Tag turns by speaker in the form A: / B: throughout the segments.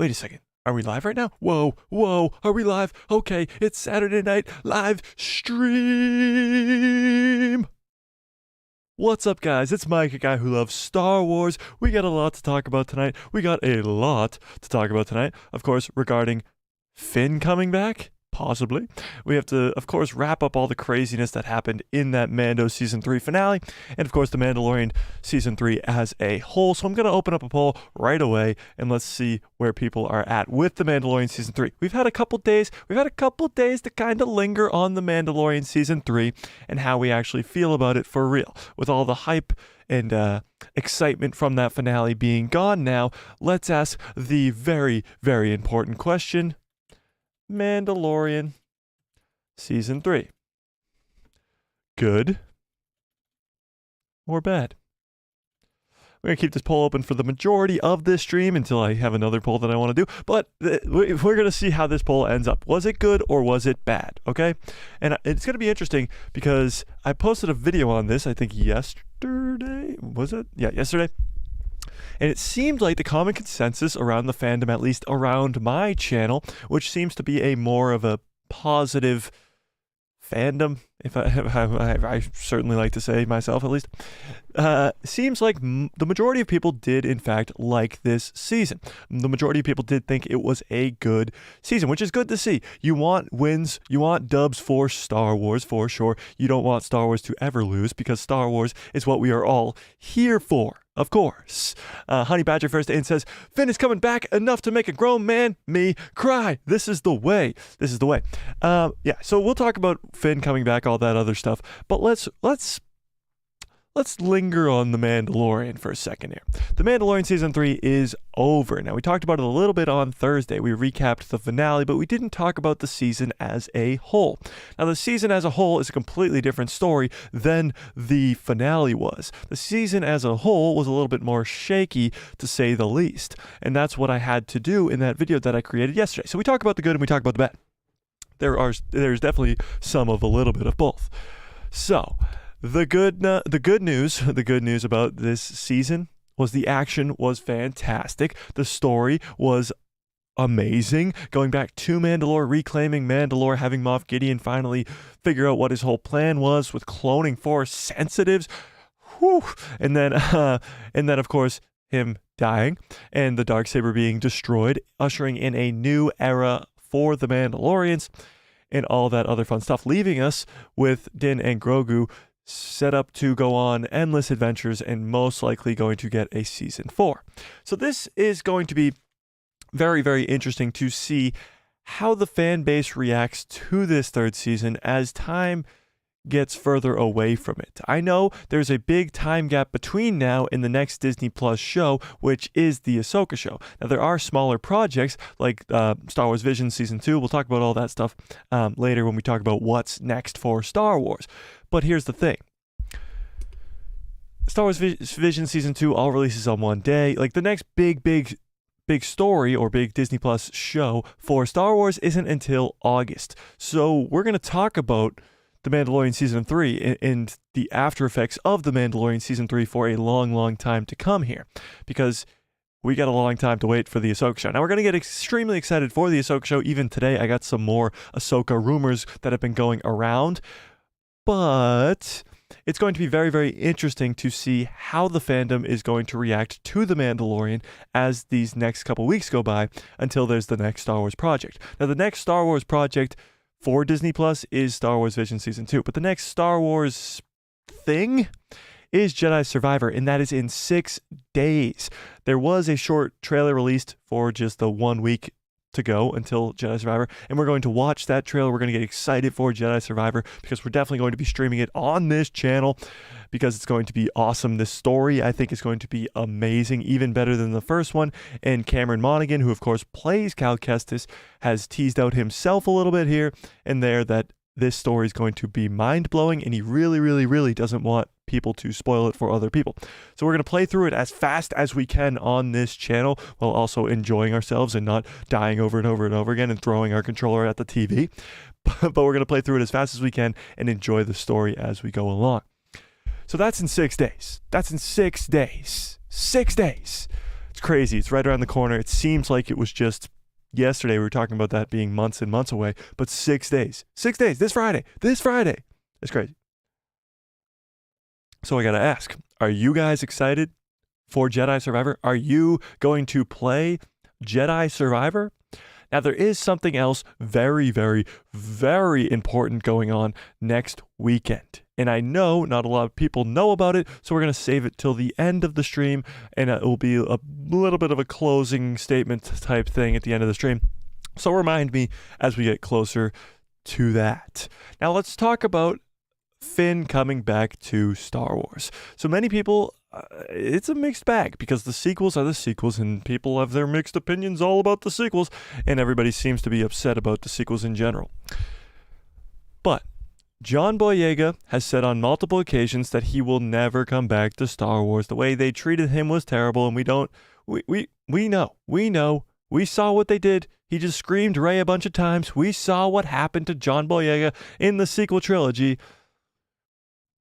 A: Wait a second. Are we live right now? Whoa, are we live? Okay, it's Saturday night live stream. What's up, guys? It's Mike, a guy who loves Star Wars. We got a lot to talk about tonight. Of course, regarding Finn coming back. Possibly. We have to, of course, wrap up all the craziness that happened in that Mando Season 3 finale, and of course, the Mandalorian Season 3 as a whole. So I'm going to open up a poll right away, and let's see where people are at with the Mandalorian Season 3. We've had a couple days to kind of linger on the Mandalorian Season 3 and how we actually feel about it for real. With all the hype and excitement from that finale being gone now, let's ask the very, very important question. Mandalorian Season 3. Good or bad? We're going to keep this poll open for the majority of this stream until I have another poll that I want to do. But we're going to see how this poll ends up. Was it good or was it bad? Okay? And it's going to be interesting because I posted a video on this, I think yesterday. Was it? Yeah, yesterday. And it seemed like the common consensus around the fandom, at least around my channel, which seems to be a more of a positive fandom, if I certainly like to say myself at least, seems like the majority of people did in fact like this season. The majority of people did think it was a good season, which is good to see. You want wins, you want dubs for Star Wars for sure. You don't want Star Wars to ever lose because Star Wars is what we are all here for. Of course. Honey Badger first in says, Finn is coming back enough to make a grown man, me, cry. This is the way. Yeah, so we'll talk about Finn coming back, all that other stuff. But let's linger on The Mandalorian for a second here. The Mandalorian Season 3 is over. Now, we talked about it a little bit on Thursday. We recapped the finale, but we didn't talk about the season as a whole. Now, the season as a whole is a completely different story than the finale was. The season as a whole was a little bit more shaky, to say the least. And that's what I had to do in that video that I created yesterday. So we talk about the good and we talk about the bad. There's definitely some of a little bit of both. So, the good news about this season was the action was fantastic. The story was amazing. Going back to Mandalore, reclaiming Mandalore, having Moff Gideon finally figure out what his whole plan was with cloning Force sensitives. Whew. And then of course him dying and the Darksaber being destroyed, ushering in a new era for the Mandalorians and all that other fun stuff, leaving us with Din and Grogu set up to go on endless adventures and most likely going to get a season 4. So this is going to be very, very interesting to see how the fan base reacts to this third season as time gets further away from it. I know there's a big time gap between now and the next Disney Plus show, which is the Ahsoka show. Now, there are smaller projects like Star Wars Vision Season 2. We'll talk about all that stuff later when we talk about what's next for Star Wars. But here's the thing. Star Wars Vision Season 2 all releases on one day. Like, the next big story or big Disney Plus show for Star Wars isn't until August. So we're going to talk about The Mandalorian Season 3 and the after effects of The Mandalorian Season 3 for a long, long time to come here. Because we got a long time to wait for the Ahsoka show. Now, we're going to get extremely excited for the Ahsoka show. Even today, I got some more Ahsoka rumors that have been going around. But it's going to be very, very interesting to see how the fandom is going to react to The Mandalorian as these next couple weeks go by until there's the next Star Wars project. Now, the next Star Wars project for Disney Plus is Star Wars Vision Season 2. But the next Star Wars thing is Jedi Survivor, and that is in 6 days. There was a short trailer released for just the 1 week to go until Jedi Survivor, and we're going to watch that trailer. We're going to get excited for Jedi Survivor because we're definitely going to be streaming it on this channel because it's going to be awesome. This story, I think, is going to be amazing, even better than the first one. And Cameron Monaghan, who of course plays Cal Kestis, has teased out himself a little bit here and there that this story is going to be mind-blowing, and he really doesn't want people to spoil it for other people. So we're going to play through it as fast as we can on this channel while also enjoying ourselves and not dying over and over and over again and throwing our controller at the TV. But we're going to play through it as fast as we can and enjoy the story as we go along. So that's in 6 days. That's in 6 days. 6 days. It's It's crazy. It's right around the corner. It seems like it was just yesterday. We were talking about that being months and months away, but 6 days. 6 days. This Friday. It's crazy. So I got to ask, are you guys excited for Jedi Survivor? Are you going to play Jedi Survivor? Now, there is something else very, very, very important going on next weekend. And I know not a lot of people know about it, so we're going to save it till the end of the stream, and it will be a little bit of a closing statement type thing at the end of the stream. So remind me as we get closer to that. Now, let's talk about Finn coming back to Star Wars. So many people, it's a mixed bag because the sequels are the sequels and people have their mixed opinions all about the sequels, and everybody seems to be upset about the sequels in general. But John Boyega has said on multiple occasions that he will never come back to Star Wars. The way they treated him was terrible, and we know. We saw what they did. He just screamed Rey a bunch of times. We saw what happened to John Boyega in the sequel trilogy.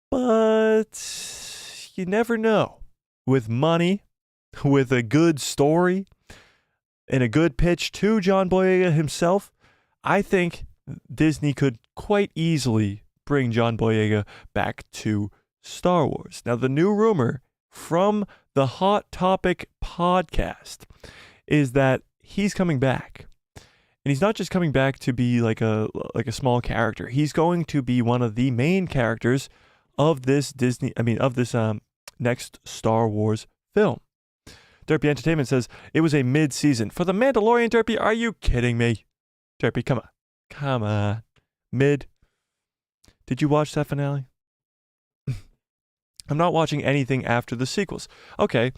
A: But you never know. With money, with a good story, and a good pitch to John Boyega himself, I think Disney could quite easily bring John Boyega back to Star Wars. Now, the new rumor from the Hot Topic podcast is that he's coming back. And he's not just coming back to be like a small character. He's going to be one of the main characters of this next Star Wars film. Derpy Entertainment says it was a mid-season. For The Mandalorian, Derpy, are you kidding me? Derpy, come on. Mid. Did you watch that finale? I'm not watching anything after the sequels. Okay,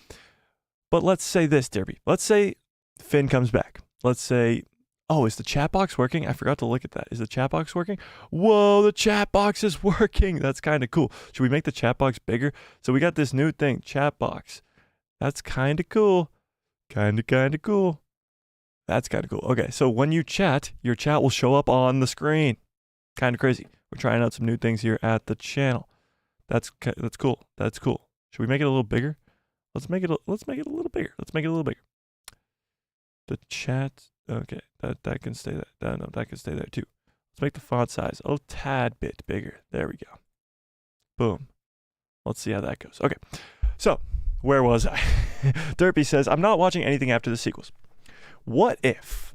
A: but let's say this, Derpy. Let's say Finn comes back. Let's say, is the chat box working? I forgot to look at that. Is the chat box working? Whoa, the chat box is working. That's kind of cool. Should we make the chat box bigger? So we got this new thing, chat box. That's kind of cool. Kind of cool. That's kind of cool. Okay, so when you chat, your chat will show up on the screen. Kind of crazy. We're trying out some new things here at the channel. That's cool. That's cool. Should we make it a little bigger? Let's make it a little bigger. The chat. Okay, that can stay there. No, that can stay there too. Let's make the font size a tad bit bigger. There we go. Boom. Let's see how that goes. Okay, so where was I? Derpy says, I'm not watching anything after the sequels. What if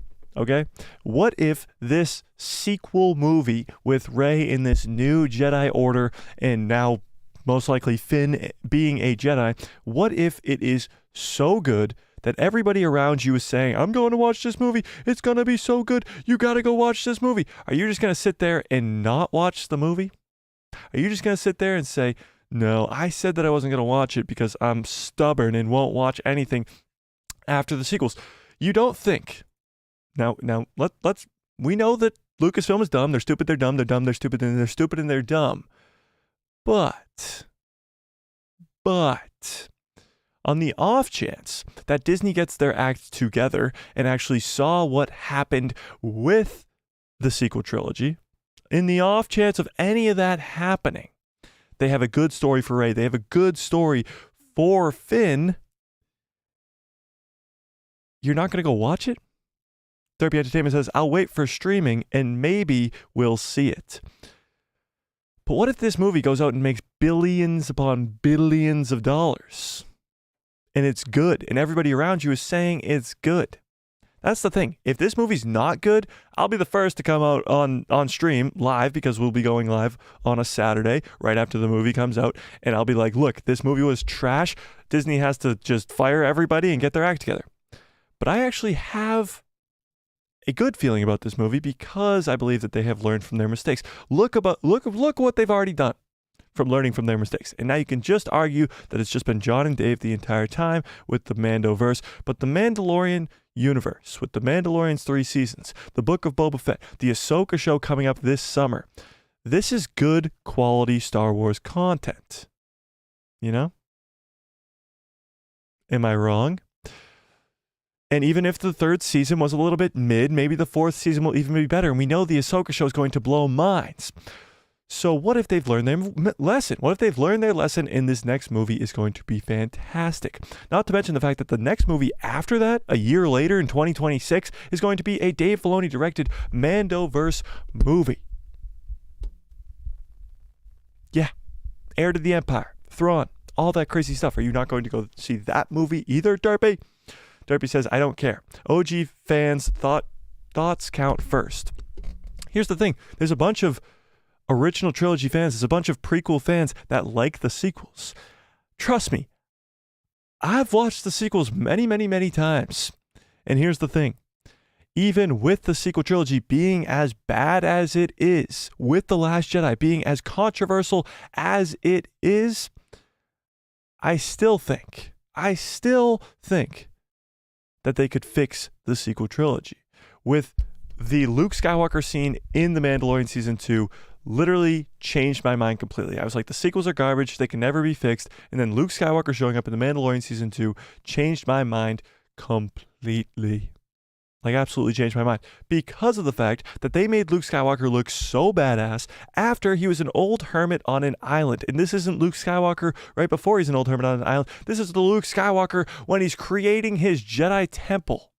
A: this sequel movie with Rey in this new Jedi Order and now most likely Finn being a Jedi, what if it is so good that everybody around you is saying, I'm going to watch this movie. It's going to be so good. You got to go watch this movie. Are you just going to sit there and not watch the movie? Are you just going to sit there and say, no, I said that I wasn't going to watch it because I'm stubborn and won't watch anything after the sequels? You don't think. Now, we know that Lucasfilm is dumb. They're stupid. They're dumb. They're dumb. They're stupid. And they're stupid and they're dumb. But on the off chance that Disney gets their act together and actually saw what happened with the sequel trilogy, in the off chance of any of that happening, they have a good story for Rey. They have a good story for Finn. You're not going to go watch it? Derpy Entertainment says, I'll wait for streaming and maybe we'll see it. But what if this movie goes out and makes billions upon billions of dollars? And it's good, and everybody around you is saying it's good. That's the thing. If this movie's not good, I'll be the first to come out on stream live, because we'll be going live on a Saturday right after the movie comes out, and I'll be like, look, this movie was trash. Disney has to just fire everybody and get their act together. But I actually have a good feeling about this movie because I believe that they have learned from their mistakes. Look what they've already done from learning from their mistakes. And now you can just argue that it's just been John and Dave the entire time with the Mandoverse, but the Mandalorian universe, with the Mandalorian's 3 seasons, the Book of Boba Fett, the Ahsoka show coming up this summer, this is good quality Star Wars content. You know? Am I wrong? And even if the 3rd season was a little bit mid, maybe the 4th season will even be better. And we know the Ahsoka show is going to blow minds. So what if they've learned their lesson? What if they've learned their lesson and this next movie is going to be fantastic? Not to mention the fact that the next movie after that, a year later in 2026, is going to be a Dave Filoni directed Mandoverse movie. Yeah. Heir to the Empire, Thrawn, all that crazy stuff. Are you not going to go see that movie either, Derpy? Derpy says, I don't care. OG fans thoughts count first. Here's the thing. There's a bunch of original trilogy fans. There's a bunch of prequel fans that like the sequels. Trust me, I've watched the sequels many, many, many times. And here's the thing. Even with the sequel trilogy being as bad as it is, with The Last Jedi being as controversial as it is, I still think that they could fix the sequel trilogy. With the Luke Skywalker scene in The Mandalorian Season 2 literally changed my mind completely. I was like, the sequels are garbage, they can never be fixed. And then Luke Skywalker showing up in The Mandalorian Season 2 changed my mind completely. Like, absolutely changed my mind. Because of the fact that they made Luke Skywalker look so badass after he was an old hermit on an island. And this isn't Luke Skywalker right before he's an old hermit on an island. This is the Luke Skywalker when he's creating his Jedi temple.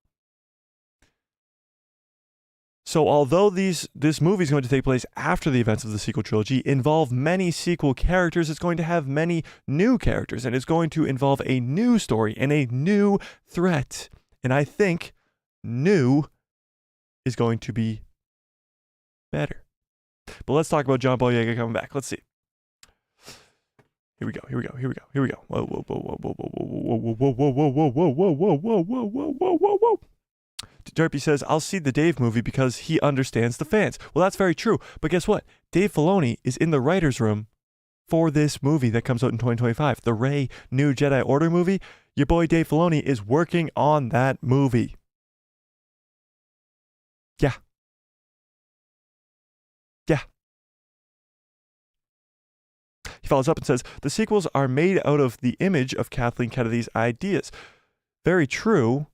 A: So although this movie is going to take place after the events of the sequel trilogy, involve many sequel characters, it's going to have many new characters, and it's going to involve a new story and a new threat. And I think new is going to be better. But let's talk about John Boyega coming back. Let's see. Here we go. Whoa, whoa, whoa, whoa, whoa, whoa, whoa, whoa, whoa, whoa, whoa, whoa, whoa, whoa, whoa, whoa, whoa, whoa. Derpy says, I'll see the Dave movie because he understands the fans. Well, that's very true. But guess what? Dave Filoni is in the writer's room for this movie that comes out in 2025. The Rey New Jedi Order movie. Your boy Dave Filoni is working on that movie. Yeah. He follows up and says, the sequels are made out of the image of Kathleen Kennedy's ideas. Very true,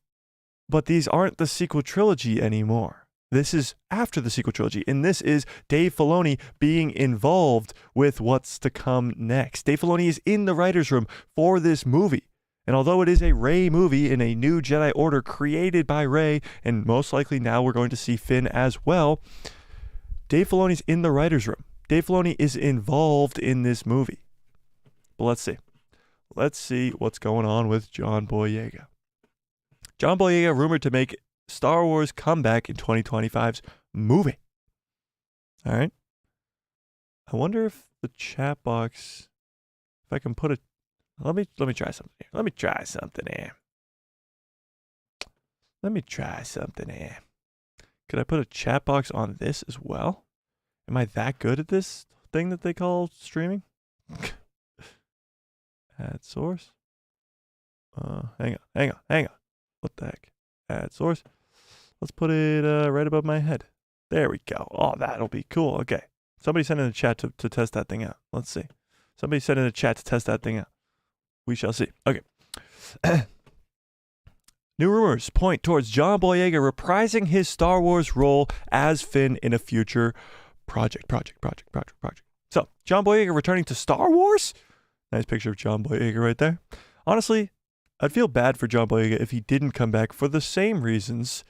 A: but these aren't the sequel trilogy anymore. This is after the sequel trilogy, and this is Dave Filoni being involved with what's to come next. Dave Filoni is in the writer's room for this movie. And although it is a Rey movie in a new Jedi Order created by Rey, and most likely now we're going to see Finn as well, Dave Filoni's in the writer's room. Dave Filoni is involved in this movie. But let's see. Let's see what's going on with John Boyega. John Boyega rumored to make Star Wars comeback in 2025's movie. All right. I wonder if the chat box, if I can put it. Let me try something here. Let me try something here. Could I put a chat box on this as well? Am I that good at this thing that they call streaming? Add source. Hang on. What the heck? Add source. Let's put it right above my head. There we go. Oh, that'll be cool. Okay. Somebody send in the chat to test that thing out. Let's see. Somebody send in the chat to test that thing out. We shall see. Okay. New rumors point towards John Boyega reprising his Star Wars role as Finn in a future project. So, John Boyega returning to Star Wars? Nice picture of John Boyega right there. Honestly, I'd feel bad for John Boyega if he didn't come back for the same reasons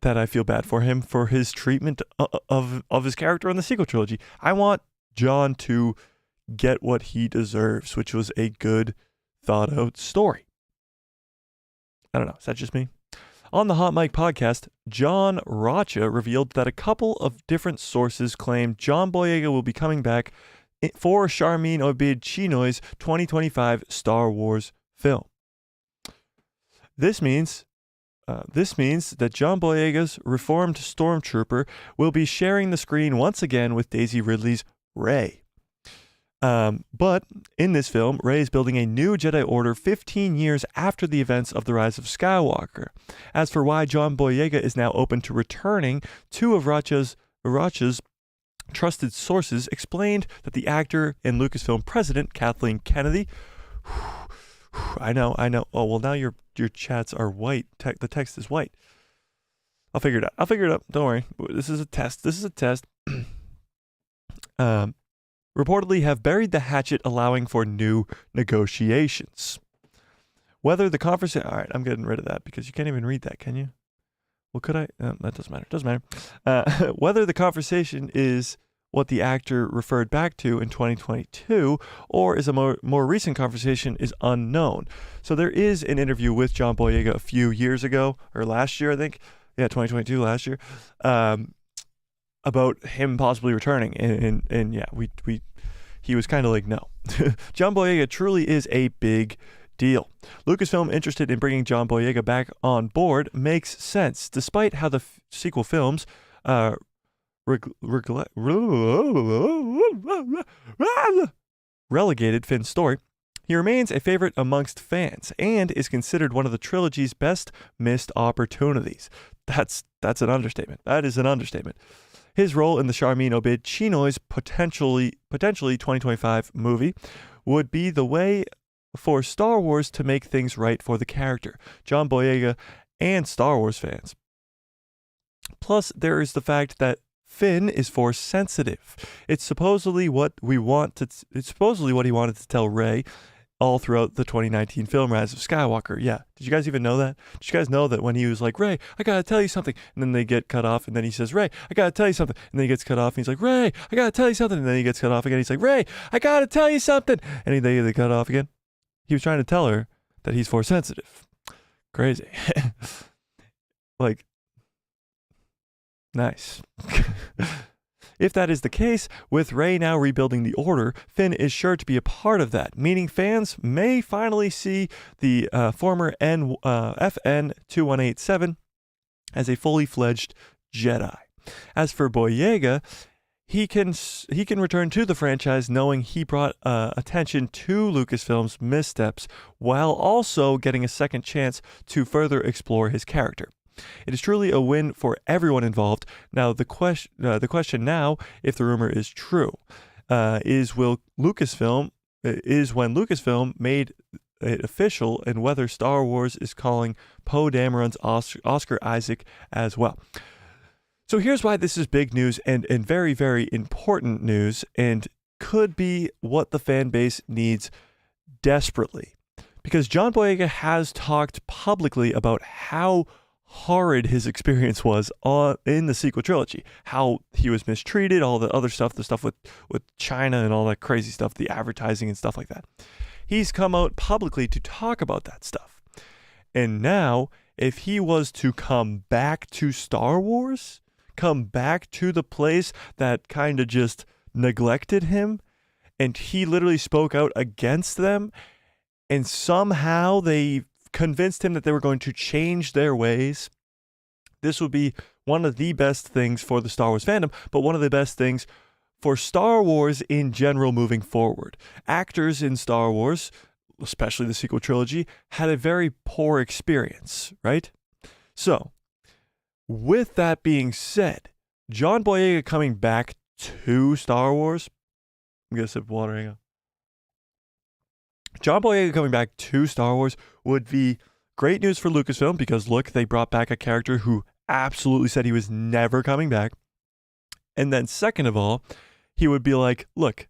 A: that I feel bad for him for his treatment of his character in the sequel trilogy. I want John to get what he deserves, which was a good, thought-out story. I don't know. Is that just me? On the Hot Mic podcast, John Rocha revealed that a couple of different sources claim John Boyega will be coming back for Charmin Obaid-Chinoy's 2025 Star Wars film. This means that John Boyega's reformed stormtrooper will be sharing the screen once again with Daisy Ridley's Rey. But in this film, Rey is building a new Jedi Order 15 years after the events of The Rise of Skywalker. As for why John Boyega is now open to returning, two of Rocha's trusted sources explained that the actor and Lucasfilm president, Kathleen Kennedy, I know. Oh, well, now your chats are white. The text is white. I'll figure it out. Don't worry. This is a test. reportedly have buried the hatchet, allowing for new negotiations. Whether the conversation... All right, I'm getting rid of that because you can't even read that, can you? Well, could I? That doesn't matter. Doesn't matter. Whether the conversation is what the actor referred back to in 2022 or is a more recent conversation is unknown. So there is an interview with John Boyega a few years ago, or last year, I think. Yeah, 2022, last year, about him possibly returning. And yeah, he was kind of like, no. John Boyega truly is a big deal. Lucasfilm interested in bringing John Boyega back on board makes sense, despite how the sequel films relegated Finn's story. He remains a favorite amongst fans and is considered one of the trilogy's best missed opportunities. That's an understatement. That is an understatement. His role in the Charmin Obid Chinoy's potentially 2025 movie would be the way for Star Wars to make things right for the character, John Boyega, and Star Wars fans. Plus, there is the fact that Finn is Force sensitive. It's supposedly what he wanted to tell Rey all throughout the 2019 film Rise of Skywalker. Yeah. Did you guys even know that? Did you guys know that when he was like, Rey, I gotta tell you something, and then they get cut off, and then he says, Rey, I gotta tell you something, and then he gets cut off, and he's like, Rey, I gotta tell you something, and then he gets cut off again. He's like, Rey, I gotta tell you something, and they cut off again. He was trying to tell her that he's Force sensitive. Crazy. Like, nice. If that is the case, with Rey now rebuilding the Order, Finn is sure to be a part of that, meaning fans may finally see the former FN 2187 as a fully fledged Jedi. As for Boyega, he can return to the franchise knowing he brought attention to Lucasfilm's missteps while also getting a second chance to further explore his character. It is truly a win for everyone involved. Now, the question now, if the rumor is true, is when Lucasfilm made it official, and whether Star Wars is calling Poe Dameron's Oscar Isaac as well. So here's why this is big news and very, very important news, and could be what the fan base needs desperately. Because John Boyega has talked publicly about how horrid his experience was in the sequel trilogy, how he was mistreated, all the other stuff, the stuff with China and all that crazy stuff, the advertising and stuff like that. He's come out publicly to talk about that stuff. And now, if he was to come back to Star Wars, come back to the place that kind of just neglected him, and he literally spoke out against them, and somehow they convinced him that they were going to change their ways, this would be one of the best things for the Star Wars fandom, but one of the best things for Star Wars in general moving forward. Actors in Star Wars, especially the sequel trilogy, had a very poor experience, right? So, with that being said, John Boyega coming back to Star Wars, I'm going to sip water, hang on. John Boyega coming back to Star Wars would be great news for Lucasfilm because, look, they brought back a character who absolutely said he was never coming back. And then second of all, he would be like, look,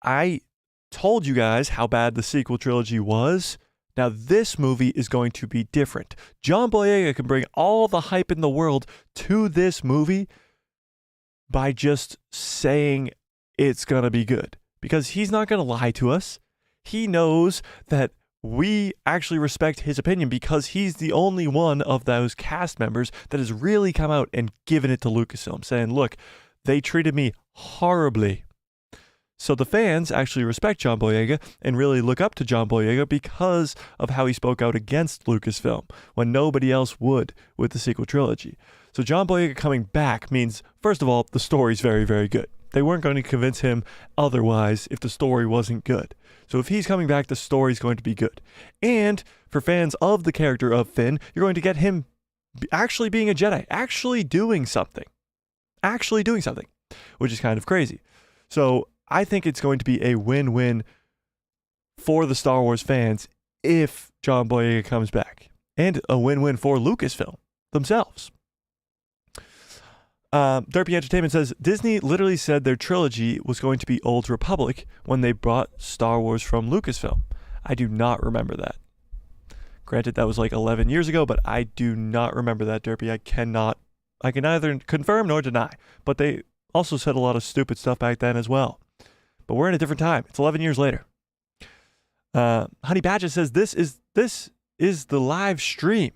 A: I told you guys how bad the sequel trilogy was. Now this movie is going to be different. John Boyega can bring all the hype in the world to this movie by just saying it's going to be good. Because he's not going to lie to us. He knows that we actually respect his opinion because he's the only one of those cast members that has really come out and given it to Lucasfilm, saying, look, they treated me horribly. So the fans actually respect John Boyega and really look up to John Boyega because of how he spoke out against Lucasfilm when nobody else would with the sequel trilogy. So John Boyega coming back means, first of all, the story's very, very good. They weren't going to convince him otherwise if the story wasn't good. So if he's coming back, the story's going to be good. And for fans of the character of Finn, you're going to get him actually being a Jedi, actually doing something, which is kind of crazy. So I think it's going to be a win-win for the Star Wars fans if John Boyega comes back, and a win-win for Lucasfilm themselves. Derpy Entertainment says, Disney literally said their trilogy was going to be Old Republic when they brought Star Wars from Lucasfilm. I do not remember that. Granted, that was like 11 years ago, but I do not remember that, Derpy. I can neither confirm nor deny. But they also said a lot of stupid stuff back then as well. But we're in a different time. It's 11 years later. Honey Badger says, this is the live stream.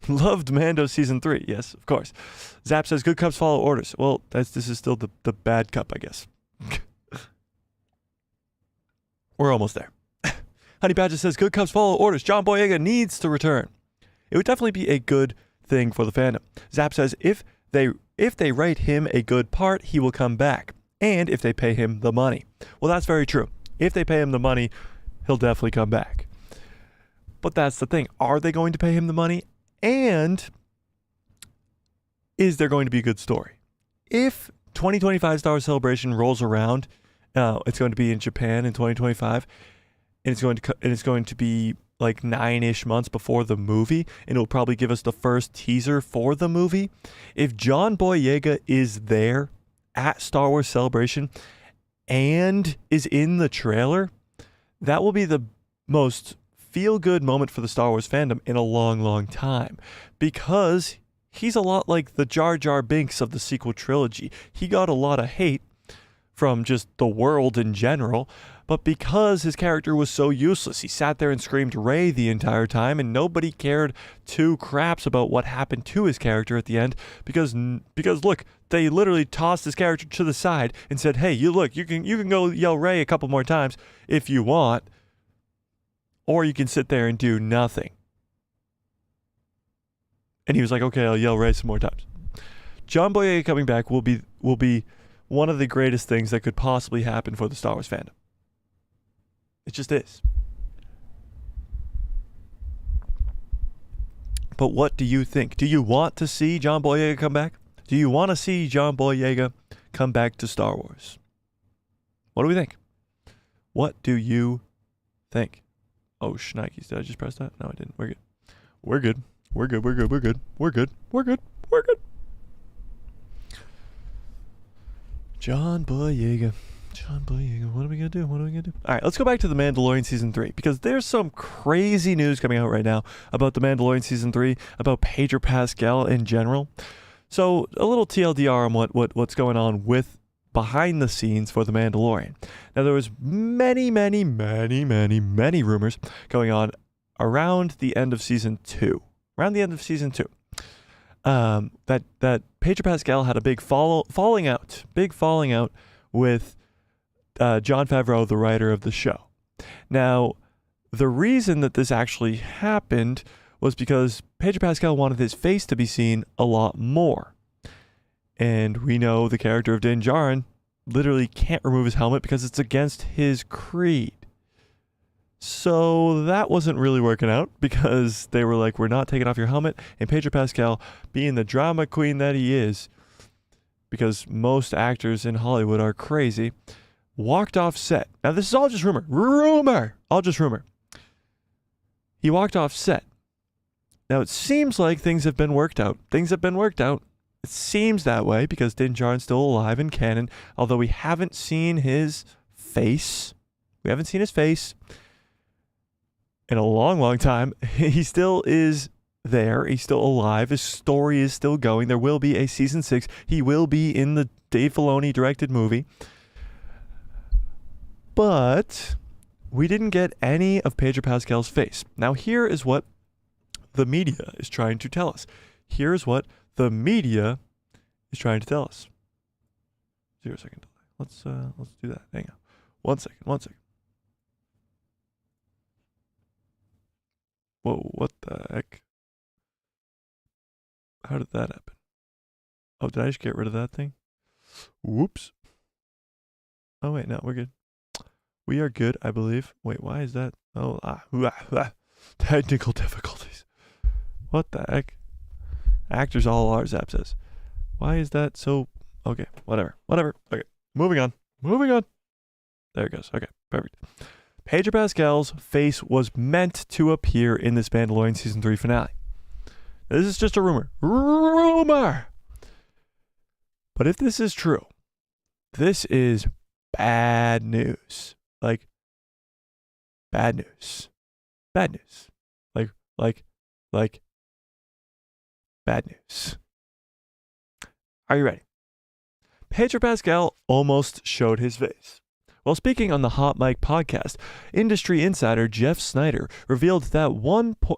A: Loved Mando Season 3. Yes, of course. Zap says, good cups follow orders. Well, this is still the bad cup, I guess. We're almost there. Honey Badger says, good cups follow orders. John Boyega needs to return. It would definitely be a good thing for the fandom. Zap says, if they write him a good part, he will come back. And if they pay him the money. Well, that's very true. If they pay him the money, he'll definitely come back. But that's the thing. Are they going to pay him the money? And is there going to be a good story? If 2025 Star Wars Celebration rolls around, it's going to be in Japan in 2025, and it's going to be like 9-ish months before the movie, and it'll probably give us the first teaser for the movie. If John Boyega is there at Star Wars Celebration and is in the trailer, that will be the most feel-good moment for the Star Wars fandom in a long, long time, because he's a lot like the Jar Jar Binks of the sequel trilogy. He got a lot of hate from just the world in general, but because his character was so useless, he sat there and screamed Rey the entire time, and nobody cared two craps about what happened to his character at the end, because look, they literally tossed his character to the side and said, hey, you can go yell Rey a couple more times if you want, or you can sit there and do nothing. And he was like, okay, I'll yell Rey some more times. John Boyega coming back will be one of the greatest things that could possibly happen for the Star Wars fandom. It just is. But what do you think? Do you want to see John Boyega come back? Do you want to see John Boyega come back to Star Wars? What do we think? What do you think? Oh, shnikes. Did I just press that? No, I didn't. We're good. We're good. We're good. We're good. We're good. We're good. We're good. We're good. John Boyega. John Boyega. What are we going to do? What are we going to do? All right, let's go back to The Mandalorian Season 3, because there's some crazy news coming out right now about The Mandalorian Season 3, about Pedro Pascal in general. So a little TLDR on what's going on with behind the scenes for The Mandalorian. Now, there was many rumors going on around the end of Season 2. Around the end of Season 2. That Pedro Pascal had a big falling out with Jon Favreau, the writer of the show. Now, the reason that this actually happened was because Pedro Pascal wanted his face to be seen a lot more. And we know the character of Din Djarin literally can't remove his helmet because it's against his creed. So that wasn't really working out, because they were like, we're not taking off your helmet. And Pedro Pascal, being the drama queen that he is, because most actors in Hollywood are crazy, walked off set. Now, this is all just rumor. All just rumor. He walked off set. Now, it seems like things have been worked out. It seems that way because Din Djarin's still alive in canon, although we haven't seen his face. In a long, long time. He still is there. He's still alive. His story is still going. There will be a Season 6. He will be in the Dave Filoni directed movie. But we didn't get any of Pedro Pascal's face. Now, here is what the media is trying to tell us. 0 second delay. Let's do that. Hang on. 1 second. Whoa, what the heck? How did that happen? Oh, did I just get rid of that thing? Whoops. Oh, wait, no, we're good. We are good, I believe. Wait, why is that? Oh, technical difficulties. What the heck? Actors all are, Zap says. Why is that so? Okay, whatever. Okay, moving on. There it goes. Okay, perfect. Pedro Pascal's face was meant to appear in this Mandalorian Season 3 finale. Now, this is just a rumor. But if this is true, this is bad news. Like, bad news. Bad news. Like, bad news. Are you ready? Pedro Pascal almost showed his face. While speaking on the Hot Mic podcast, industry insider Jeff Snyder revealed that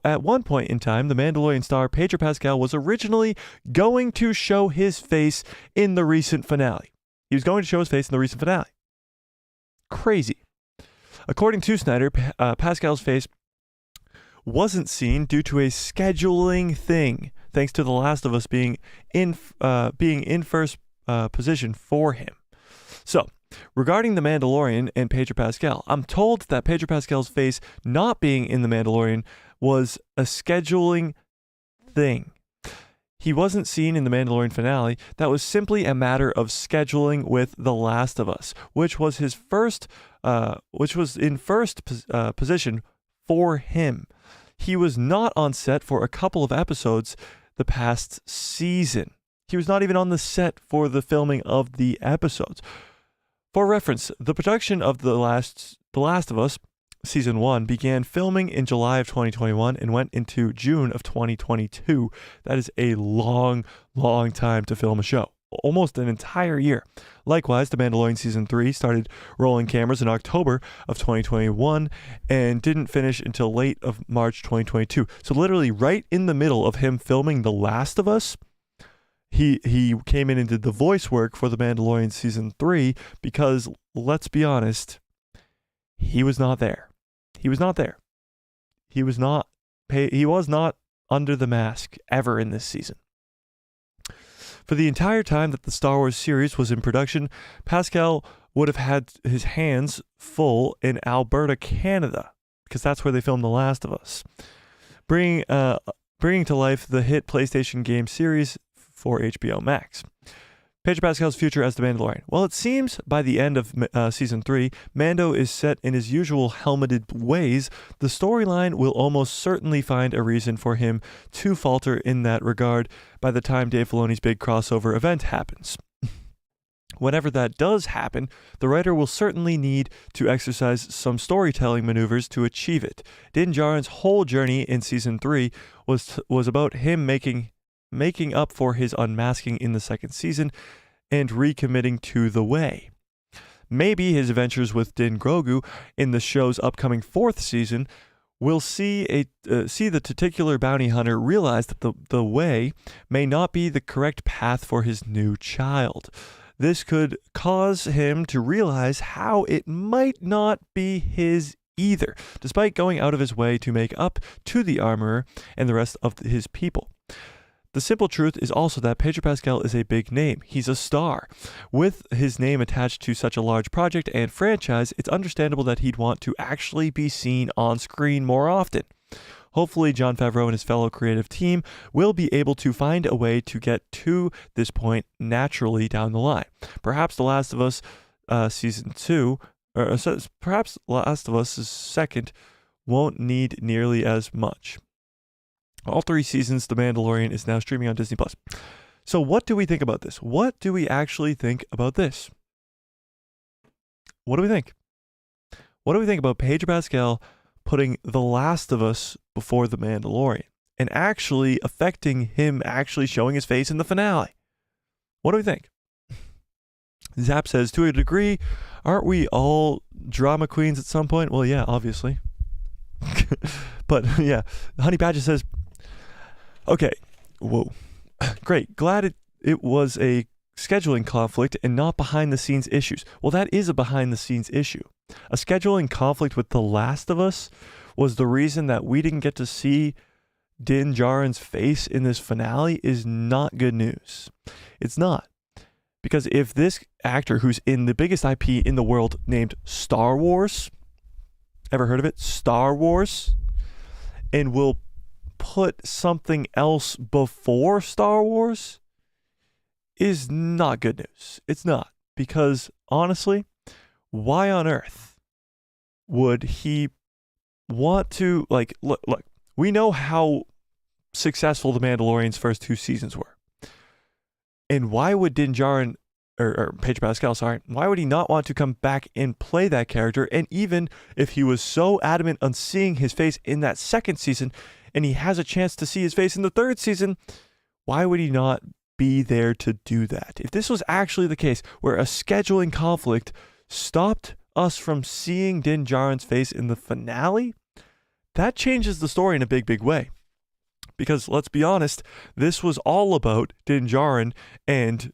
A: at one point in time, the Mandalorian star Pedro Pascal was originally going to show his face in the recent finale. He was going to show his face in the recent finale. Crazy. According to Snyder, Pascal's face wasn't seen due to a scheduling thing, thanks to The Last of Us being in first position for him. So, regarding The Mandalorian and Pedro Pascal, I'm told that Pedro Pascal's face not being in The Mandalorian was a scheduling thing. He wasn't seen in the Mandalorian finale. That was simply a matter of scheduling with The Last of Us, which was in first position for him. He was not on set for a couple of episodes the past season. He was not even on the set for the filming of the episodes. For reference, the production of The Last of Us Season 1 began filming in July of 2021 and went into June of 2022. That is a long, long time to film a show. Almost an entire year. Likewise, The Mandalorian Season 3 started rolling cameras in October of 2021 and didn't finish until late of March 2022. So literally right in the middle of him filming The Last of Us, he came in and did the voice work for The Mandalorian Season 3 because, let's be honest, he was not there. He was not there. He was not under the mask ever in this season. For the entire time that the Star Wars series was in production, Pascal would have had his hands full in Alberta, Canada, because that's where they filmed The Last of Us, bringing to life the hit PlayStation game series for HBO Max. Pedro Pascal's future as the Mandalorian. Well, it seems by the end of Season 3, Mando is set in his usual helmeted ways. The storyline will almost certainly find a reason for him to falter in that regard by the time Dave Filoni's big crossover event happens. Whenever that does happen, the writer will certainly need to exercise some storytelling maneuvers to achieve it. Din Djarin's whole journey in Season 3 was about him making up for his unmasking in the second season and recommitting to the way. Maybe his adventures with Din Grogu in the show's upcoming fourth season will see the titular bounty hunter realize that the way may not be the correct path for his new child. This could cause him to realize how it might not be his either, despite going out of his way to make up to the armorer and the rest of his people. The simple truth is also that Pedro Pascal is a big name. He's a star. With his name attached to such a large project and franchise, it's understandable that he'd want to actually be seen on screen more often. Hopefully, Jon Favreau and his fellow creative team will be able to find a way to get to this point naturally down the line. Perhaps The Last of Us Season 2, or perhaps Last of Us' second, won't need nearly as much. All 3 seasons, The Mandalorian is now streaming on Disney+. So what do we think about this? What do we actually think about this? What do we think? What do we think about Pedro Pascal putting The Last of Us before The Mandalorian and actually affecting him actually showing his face in the finale? What do we think? Zap says, to a degree, aren't we all drama queens at some point? Well, yeah, obviously. But yeah, Honey Badger says, okay, whoa, great. Glad it was a scheduling conflict and not behind the scenes issues. Well, that is a behind the scenes issue. A scheduling conflict with The Last of Us was the reason that we didn't get to see Din Djarin's face in this finale is not good news. It's not. Because if this actor who's in the biggest IP in the world named Star Wars, ever heard of it? Star Wars, and will put something else before Star Wars is not good news. It's not. Because honestly, why on earth would he want to, look, we know how successful The Mandalorian's first 2 seasons were. And why would Din Djarin, or Pedro Pascal, sorry, why would he not want to come back and play that character? And even if he was so adamant on seeing his face in that second season, and he has a chance to see his face in the third season, why would he not be there to do that? If this was actually the case, where a scheduling conflict stopped us from seeing Din Djarin's face in the finale, that changes the story in a big, big way. Because let's be honest, this was all about Din Djarin and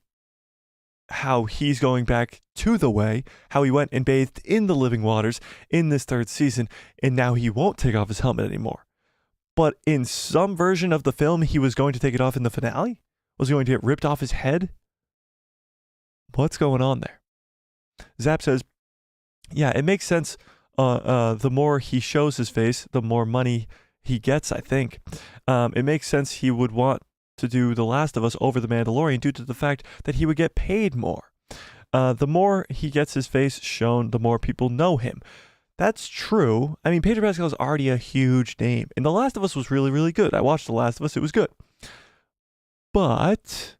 A: how he's going back to the way, how he went and bathed in the living waters in this third season, and now he won't take off his helmet anymore. But in some version of the film, he was going to take it off in the finale? Was he going to get ripped off his head? What's going on there? Zap says, yeah, it makes sense. The more he shows his face, the more money he gets, I think. It makes sense he would want to do The Last of Us over The Mandalorian due to the fact that he would get paid more. The more he gets his face shown, the more people know him. That's true. I mean, Pedro Pascal is already a huge name. And The Last of Us was really, really good. I watched The Last of Us. It was good. But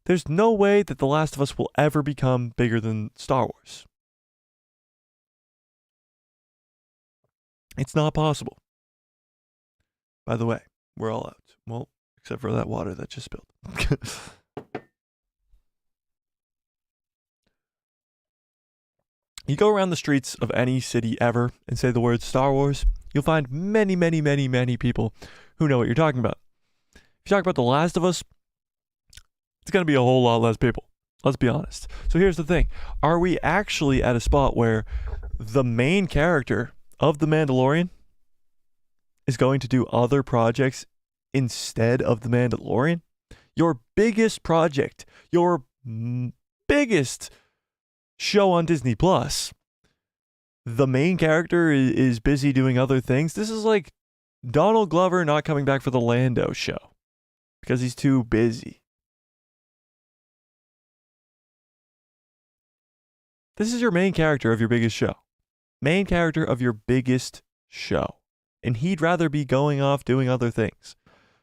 A: there's no way that The Last of Us will ever become bigger than Star Wars. It's not possible. By the way, we're all out. Well, except for that water that just spilled. You go around the streets of any city ever and say the word Star Wars, you'll find many, many, many, many people who know what you're talking about. If you talk about The Last of Us, it's going to be a whole lot less people. Let's be honest. So here's the thing. Are we actually at a spot where the main character of The Mandalorian is going to do other projects instead of The Mandalorian? Your biggest project, your biggest show on Disney Plus, the main character is busy doing other things. This is like Donald Glover not coming back for the Lando show because he's too busy. This is your main character of your biggest show. Main character of your biggest show. And he'd rather be going off doing other things.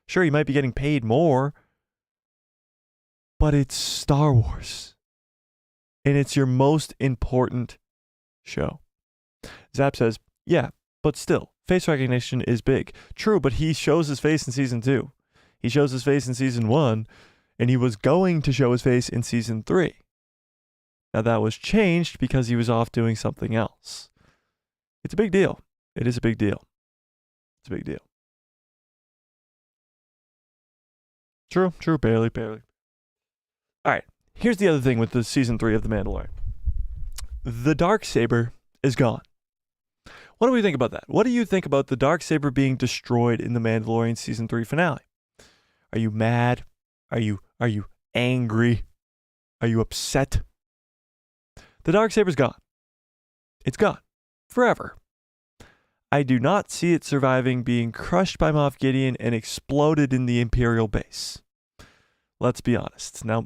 A: Sure, he might be getting paid more, but it's Star Wars. And it's your most important show. Zap says, yeah, but still, face recognition is big. True, but he shows his face in season 2. He shows his face in season 1, and he was going to show his face in season 3. Now that was changed because he was off doing something else. It's a big deal. It is a big deal. It's a big deal. True, barely. All right. Here's the other thing with the season 3 of The Mandalorian. The Darksaber is gone. What do we think about that? What do you think about the Darksaber being destroyed in The Mandalorian season 3 finale? Are you mad? Are you angry? Are you upset? The Darksaber's gone. It's gone. Forever. I do not see it surviving being crushed by Moff Gideon and exploded in the Imperial base. Let's be honest. Now.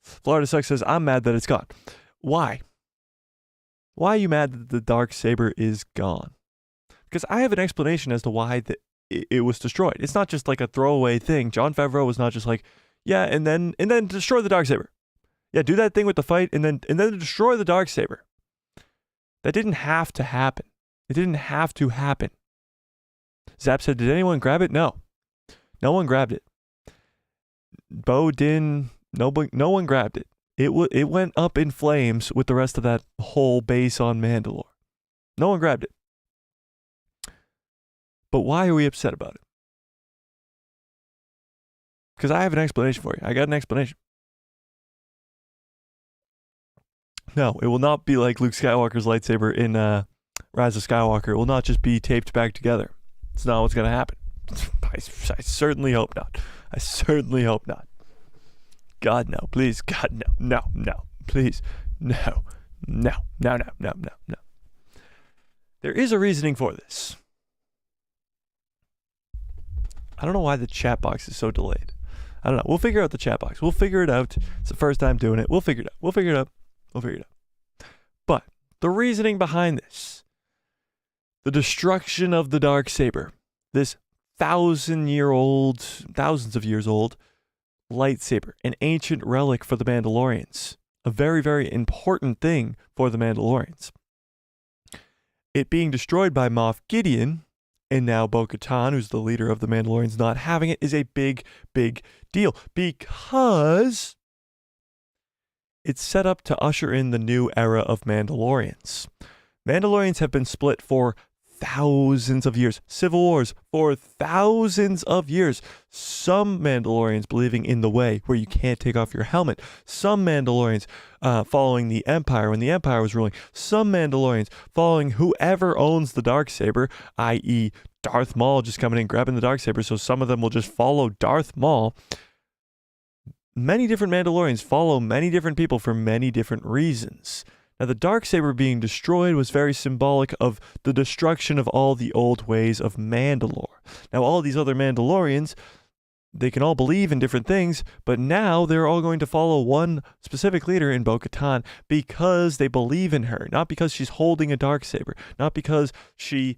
A: Florida Sucks says, I'm mad that it's gone. Why? Why are you mad that the Darksaber is gone? Because I have an explanation as to why it was destroyed. It's not just like a throwaway thing. Jon Favreau was not just like, yeah, and then destroy the Darksaber. Yeah, do that thing with the fight and then destroy the Darksaber. That didn't have to happen. It didn't have to happen. Zap said, did anyone grab it? No. No one grabbed it. Bo Din, no one grabbed it. It went up in flames with the rest of that whole base on Mandalore. No one grabbed it. But why are we upset about it? Because I have an explanation for you. I got an explanation. No, it will not be like Luke Skywalker's lightsaber in Rise of Skywalker. It will not just be taped back together. It's not what's going to happen. I certainly hope not. I certainly hope not. God, no. Please, God, no. No. Please, no. No. There is a reasoning for this. I don't know why the chat box is so delayed. I don't know. We'll figure out the chat box. We'll figure it out. It's the first time doing it. We'll figure it out. But the reasoning behind this, the destruction of the Darksaber, this thousands of years old lightsaber, an ancient relic for the Mandalorians, a very, very important thing for the Mandalorians. It being destroyed by Moff Gideon, and now Bo-Katan, who's the leader of the Mandalorians, not having it is a big, big deal because it's set up to usher in the new era of Mandalorians. Mandalorians have been split for thousands of years. Civil wars for thousands of years. Some Mandalorians believing in the way where you can't take off your helmet. Some Mandalorians following the Empire when the Empire was ruling. Some Mandalorians following whoever owns the Darksaber, i.e. Darth Maul just coming in grabbing the Darksaber, so some of them will just follow Darth Maul. Many different Mandalorians follow many different people for many different reasons. Now, the Darksaber being destroyed was very symbolic of the destruction of all the old ways of Mandalore. Now, all these other Mandalorians, they can all believe in different things, but now they're all going to follow one specific leader in Bo-Katan because they believe in her, not because she's holding a Darksaber, not because she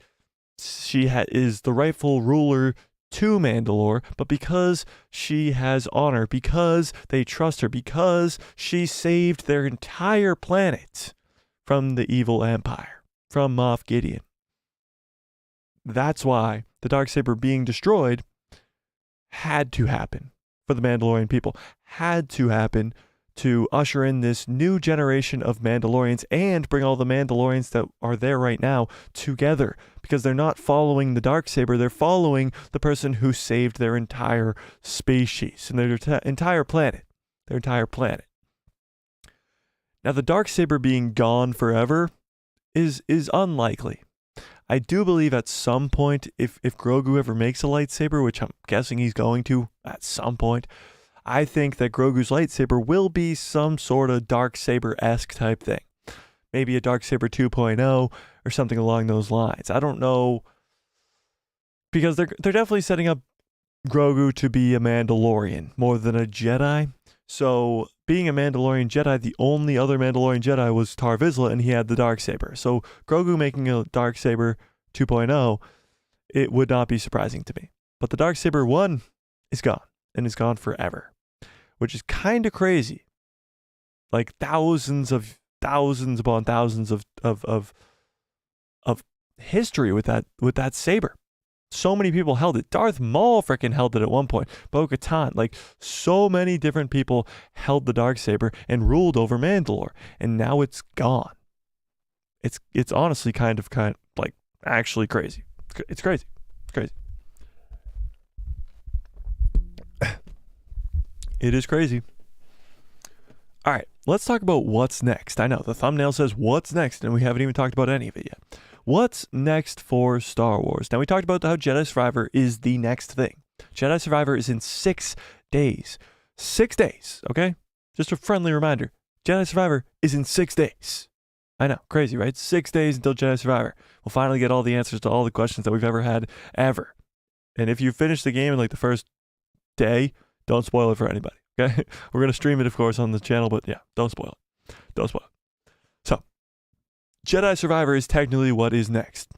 A: is the rightful ruler to Mandalore, but because she has honor, because they trust her, because she saved their entire planet from the evil Empire, from Moff Gideon. That's why the Darksaber being destroyed had to happen for the Mandalorian people, had to happen to usher in this new generation of Mandalorians and bring all the Mandalorians that are there right now together, because they're not following the Darksaber, they're following the person who saved their entire species and their entire planet. Now, the Darksaber being gone forever is unlikely. I do believe at some point, if Grogu ever makes a lightsaber, which I'm guessing he's going to at some point, I think that Grogu's lightsaber will be some sort of Darksaber-esque type thing. Maybe a Darksaber 2.0 or something along those lines. I don't know, because they're definitely setting up Grogu to be a Mandalorian more than a Jedi. So being a Mandalorian Jedi, the only other Mandalorian Jedi was Tar Vizsla, and he had the Darksaber. So Grogu making a Darksaber 2.0, it would not be surprising to me. But the Darksaber 1 is gone, and is gone forever, which is kind of crazy. Like thousands upon thousands of history with that saber. So many people held it. Darth Maul freaking held it at one point. Bo-Katan, like so many different people held the Darksaber and ruled over Mandalore, and now it's gone. It's honestly kind of like actually crazy. It's crazy. It's crazy. It is crazy. All right, let's talk about what's next. I know the thumbnail says what's next, and we haven't even talked about any of it yet. What's next for Star Wars? Now, we talked about how Jedi Survivor is the next thing. Jedi Survivor is in 6 days. 6 days, okay? Just a friendly reminder. Jedi Survivor is in 6 days. I know, crazy, right? 6 days until Jedi Survivor. We'll finally get all the answers to all the questions that we've ever had, ever. And if you finish the game in like the first day, don't spoil it for anybody, okay? We're going to stream it, of course, on the channel, but yeah, don't spoil it. Don't spoil it. So, Jedi Survivor is technically what is next.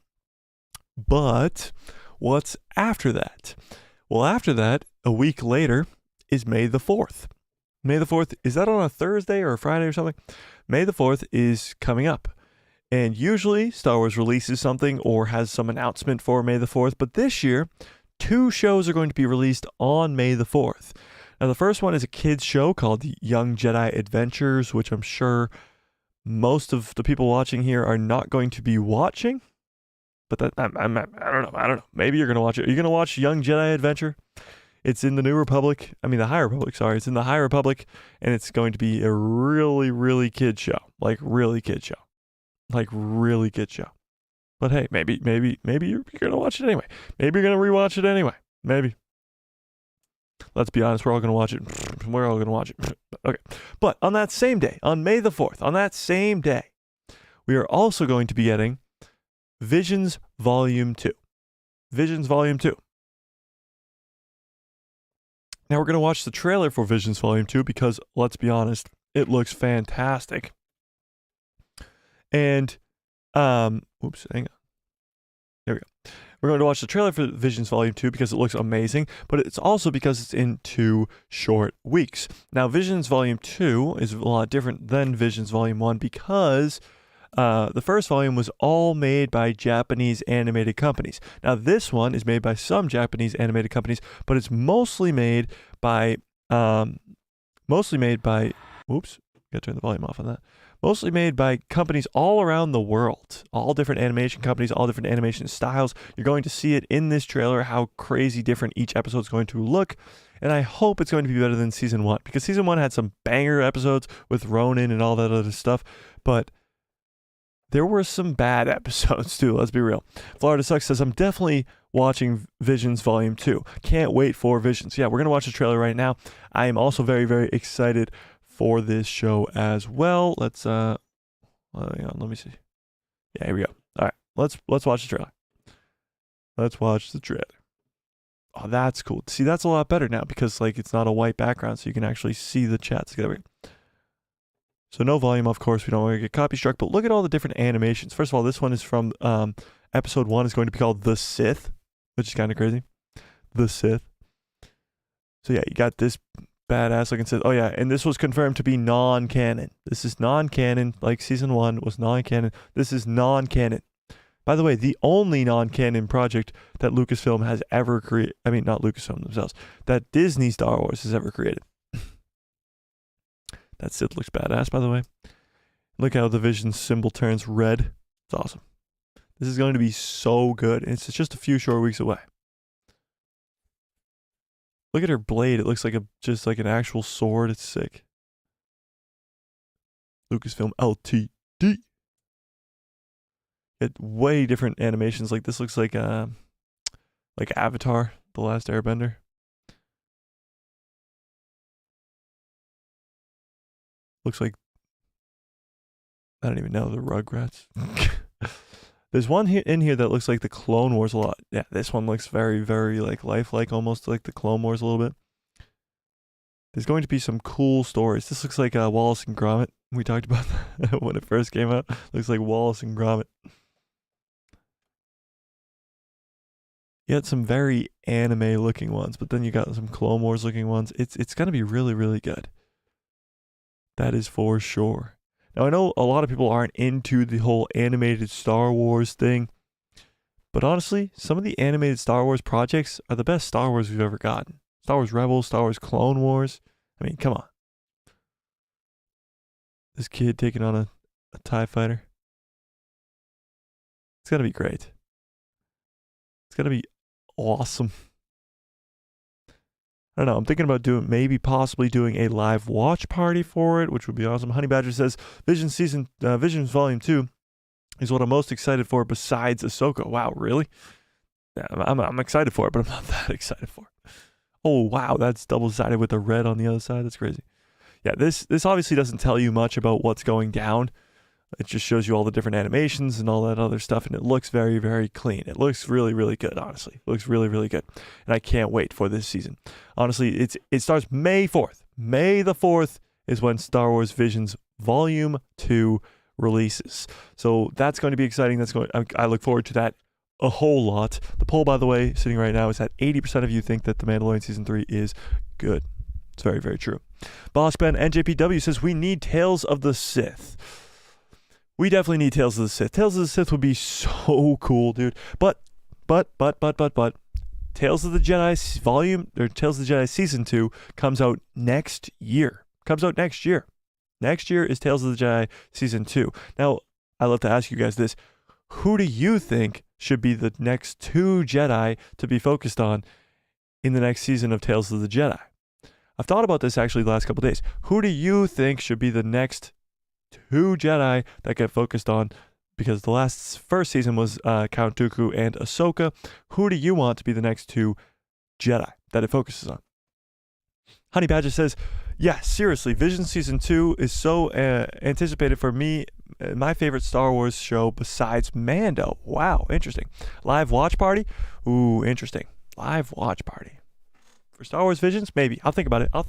A: But what's after that? Well, after that, a week later, is May the 4th. May the 4th, is that on a Thursday or a Friday or something? May the 4th is coming up. And usually, Star Wars releases something or has some announcement for May the 4th. But this year, 2 shows are going to be released on May the 4th. Now, the first one is a kids show called The Young Jedi Adventures, which I'm sure most of the people watching here are not going to be watching. But that, I don't know. Maybe you're going to watch it. Are you going to watch Young Jedi Adventure? It's in the New Republic. I mean, the High Republic, sorry. It's in the High Republic, and it's going to be a really, really kid show. Like, really kid show. Like, really kid show. But hey, maybe you're going to watch it anyway. Maybe you're going to rewatch it anyway. Maybe. Let's be honest, we're all going to watch it. We're all going to watch it. Okay. But on that same day, on May the 4th, on that same day, we are also going to be getting Visions Volume 2. Visions Volume 2. Now we're going to watch the trailer for Visions Volume 2 because, let's be honest, it looks fantastic. And, oops, hang on. There we go. We're going to watch the trailer for Visions Volume 2 because it looks amazing, but it's also because it's in 2 short weeks. Now, Visions Volume 2 is a lot different than Visions Volume 1 because the first volume was all made by Japanese animated companies. Now, this one is made by some Japanese animated companies, but it's mostly made by, oops, gotta turn the volume off on that. Mostly made by companies all around the world, all different animation companies, all different animation styles. You're going to see it in this trailer, how crazy different each episode is going to look. And I hope it's going to be better than Season 1, because Season 1 had some banger episodes with Ronin and all that other stuff, but there were some bad episodes too, let's be real. Florida Sucks says, I'm definitely watching Visions Volume 2. Can't wait for Visions. Yeah, we're going to watch the trailer right now. I am also very, very excited for this show as well. Let's hang on, let me see. Yeah, here we go. All right, let's watch the trailer. Let's watch the trailer. Oh, that's cool. See, that's a lot better now because like it's not a white background, so you can actually see the chats together. So no volume, of course. We don't want to get copy struck, but look at all the different animations. First of all, this one is from episode 1 is going to be called The Sith, which is kind of crazy. The Sith. So yeah, you got this badass looking Sith. Oh yeah, and this was confirmed to be non-canon. This is non-canon, like Season 1 was non-canon. This is non-canon. By the way, the only non-canon project that Lucasfilm has ever created, I mean, not Lucasfilm themselves, that Disney Star Wars has ever created. That Sith looks badass, by the way. Look how the Vision symbol turns red. It's awesome. This is going to be so good. It's just a few short weeks away. Look at her blade. It looks like just like an actual sword. It's sick. Lucasfilm LTD. It way different animations. Like this looks like Avatar, The Last Airbender. Looks like, I don't even know, the Rugrats. There's one in here that looks like the Clone Wars a lot. Yeah, this one looks very, very like lifelike, almost like the Clone Wars a little bit. There's going to be some cool stories. This looks like Wallace and Gromit. We talked about that when it first came out. Looks like Wallace and Gromit. You had some very anime looking ones, but then you got some Clone Wars looking ones. It's going to be really, really good. That is for sure. Now, I know a lot of people aren't into the whole animated Star Wars thing, but honestly, some of the animated Star Wars projects are the best Star Wars we've ever gotten. Star Wars Rebels, Star Wars Clone Wars. I mean, come on. This kid taking on a TIE fighter. It's going to be great. It's going to be awesome. I don't know. I'm thinking about possibly doing a live watch party for it, which would be awesome. Honey Badger says Visions Volume 2 is what I'm most excited for besides Ahsoka. Wow, really? Yeah, I'm excited for it, but I'm not that excited for it. Oh, wow, that's double-sided with the red on the other side. That's crazy. Yeah, this obviously doesn't tell you much about what's going down. It just shows you all the different animations and all that other stuff, and it looks very, very clean. It looks really, really good, honestly. It looks really, really good. And I can't wait for this season. Honestly, it starts May 4th. May the 4th is when Star Wars Visions Volume 2 releases. So that's going to be exciting. I look forward to that a whole lot. The poll, by the way, sitting right now is that 80% of you think that The Mandalorian Season 3 is good. It's very, very true. Boss Ben NJPW says, we need Tales of the Sith. We definitely need Tales of the Sith. Tales of the Sith would be so cool, dude. But, Tales of the Jedi Tales of the Jedi Season 2 comes out next year. Next year is Tales of the Jedi Season 2. Now, I'd love to ask you guys this. Who do you think should be the next 2 Jedi to be focused on in the next season of Tales of the Jedi? I've thought about this actually the last couple days. Who do you think should be the next 2 Jedi that get focused on? Because the first season was Count Dooku and Ahsoka. Who do you want to be the next 2 Jedi that it focuses on? Honey Badger says, yeah, seriously, Vision Season 2 is so anticipated for me. My favorite Star Wars show besides Mando. Wow, interesting. Live watch party? Ooh, interesting. Live watch party. For Star Wars Visions? Maybe. I'll think about it. What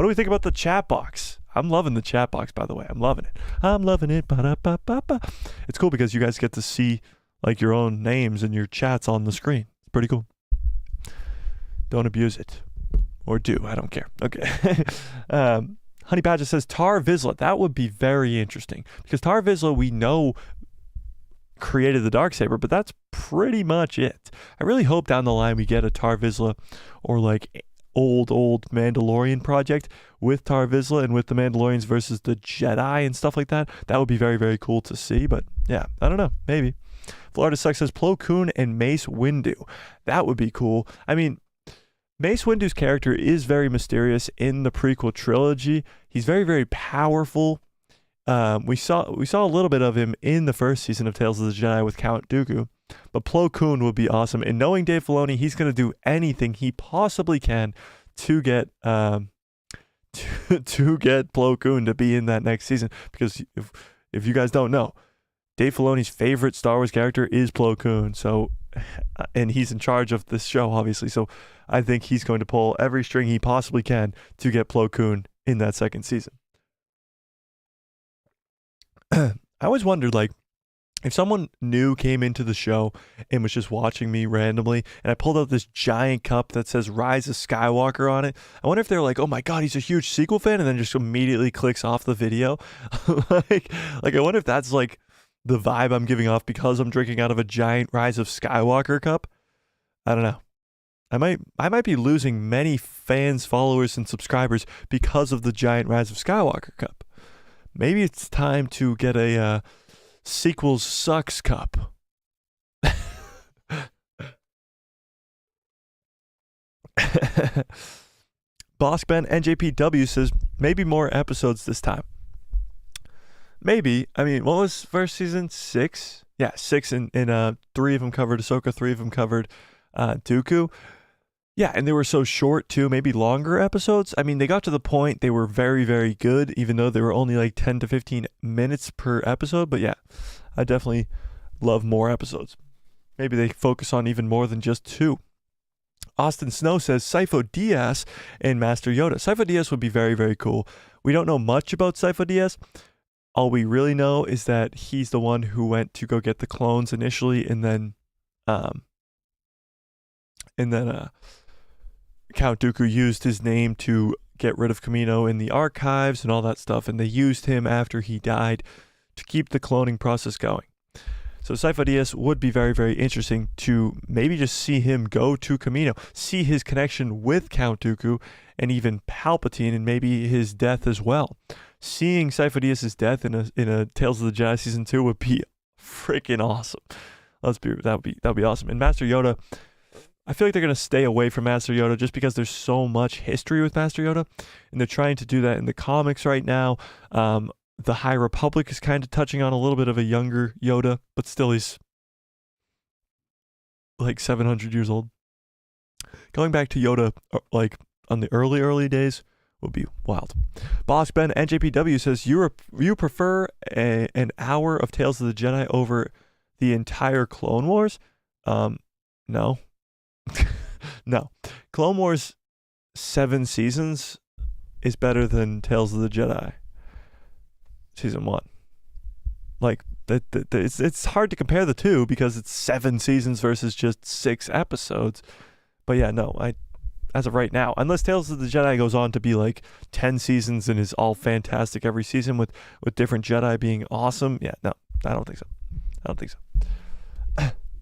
A: do we think about the chat box? I'm loving the chat box, by the way. I'm loving it. I'm loving it. Ba-da-ba-ba-ba. It's cool because you guys get to see like your own names and your chats on the screen. It's pretty cool. Don't abuse it. Or do. I don't care. Okay. Honey Badger says Tar Vizsla. That would be very interesting. Because Tar Vizsla, we know, created the Darksaber, but that's pretty much it. I really hope down the line we get a Tar Vizsla or like old Mandalorian project with Tar Vizsla and with the Mandalorians versus the Jedi and stuff like that. That would be very, very cool to see. But yeah, I don't know. Maybe. Florida Sucks says Plo Koon and Mace Windu. That would be cool. I mean, Mace Windu's character is very mysterious in the prequel trilogy. He's very, very powerful. We saw a little bit of him in the first season of Tales of the Jedi with Count Dooku, but Plo Koon would be awesome. And knowing Dave Filoni, he's going to do anything he possibly can to get to get Plo Koon to be in that next season. Because if you guys don't know, Dave Filoni's favorite Star Wars character is Plo Koon. So, and he's in charge of this show, obviously. So I think he's going to pull every string he possibly can to get Plo Koon in that second season. I always wondered, like, if someone new came into the show and was just watching me randomly, and I pulled out this giant cup that says Rise of Skywalker on it, I wonder if they're like, oh my God, he's a huge sequel fan, and then just immediately clicks off the video. like I wonder if that's like the vibe I'm giving off because I'm drinking out of a giant Rise of Skywalker cup. I don't know. I might be losing many fans, followers, and subscribers because of the giant Rise of Skywalker cup. Maybe it's time to get a sequels sucks cup. Boss Ben NJPW says maybe more episodes this time. Maybe. I mean, what was first season? 6? Yeah, 6, and 3 of them covered Ahsoka, 3 of them covered Dooku. Yeah, and they were so short too, maybe longer episodes. I mean, they got to the point they were very, very good, even though they were only like 10 to 15 minutes per episode. But yeah, I definitely love more episodes. Maybe they focus on even more than just 2. Austin Snow says Sifo Dyas and Master Yoda. Sifo Dyas would be very, very cool. We don't know much about Sifo Dyas. All we really know is that he's the one who went to go get the clones initially, and then Count Dooku used his name to get rid of Kamino in the archives and all that stuff, and they used him after he died to keep the cloning process going. So Sifo Dyas would be very, very interesting to maybe just see him go to Kamino, see his connection with Count Dooku and even Palpatine, and maybe his death as well. Seeing Sifo Dyas' death in a Tales of the Jedi Season 2 would be freaking awesome. That would be awesome. And Master Yoda, I feel like they're going to stay away from Master Yoda just because there's so much history with Master Yoda, and they're trying to do that in the comics right now. The High Republic is kind of touching on a little bit of a younger Yoda, but still he's like 700 years old. Going back to Yoda, like on the early days, would be wild. Boss Ben NJPW says you prefer an hour of Tales of the Jedi over the entire Clone Wars? No. No. Clone Wars 7 seasons is better than Tales of the Jedi Season 1. Like, it's hard to compare the two because it's 7 seasons versus just 6 episodes. But yeah, no, as of right now, unless Tales of the Jedi goes on to be like 10 seasons and is all fantastic every season with different Jedi being awesome. Yeah, no, I don't think so.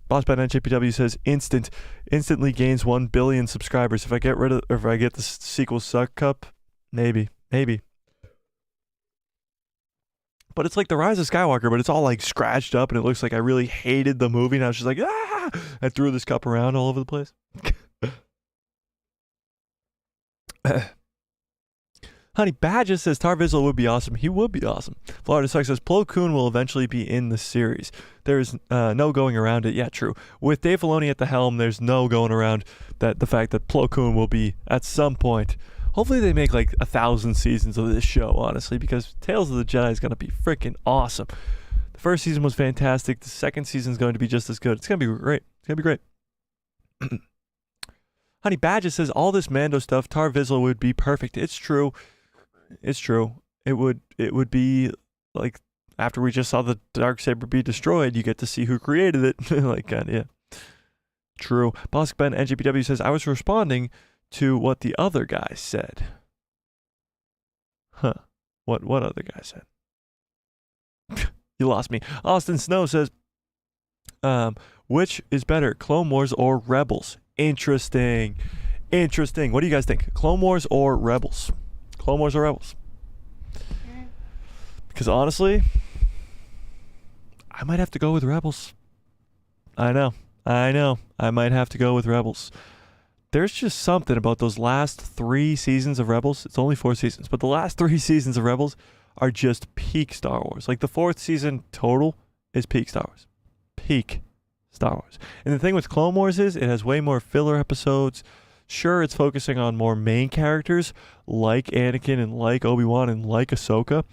A: Boss Ben NJPW says instantly gains 1 billion subscribers. If I get the sequel suck cup, maybe. But it's like the Rise of Skywalker, but it's all like scratched up and it looks like I really hated the movie and I was just like, ah! I threw this cup around all over the place. Honey Badger says Tar Vizsla would be awesome. He would be awesome. Florida Sucks says Plo Koon will eventually be in the series. There's no going around it. Yeah, true. With Dave Filoni at the helm, there's no going around the fact that Plo Koon will be at some point. Hopefully they make like 1,000 seasons of this show, honestly, because Tales of the Jedi is going to be freaking awesome. The first season was fantastic. The second season is going to be just as good. It's going to be great. It's going to be great. Honey Badger says all this Mando stuff, Tar Vizsla would be perfect. It's true. it would be like after we just saw the Darksaber be destroyed, you get to see who created it. Like, yeah. True. Boss Ben NGPW says, I was responding to what the other guy said. Huh. What other guy said? You lost me. Austin Snow says, which is better, Clone Wars or Rebels? Interesting. What do you guys think? Clone Wars or Rebels? Clone Wars or Rebels? Because honestly, I might have to go with Rebels. I know. I might have to go with Rebels. There's just something about those last 3 seasons of Rebels. It's only 4 seasons, but the last 3 seasons of Rebels are just peak Star Wars. Like the 4th season total is peak Star Wars. Peak Star Wars. And the thing with Clone Wars is it has way more filler episodes. Sure, it's focusing on more main characters like Anakin and like Obi-Wan and like Ahsoka.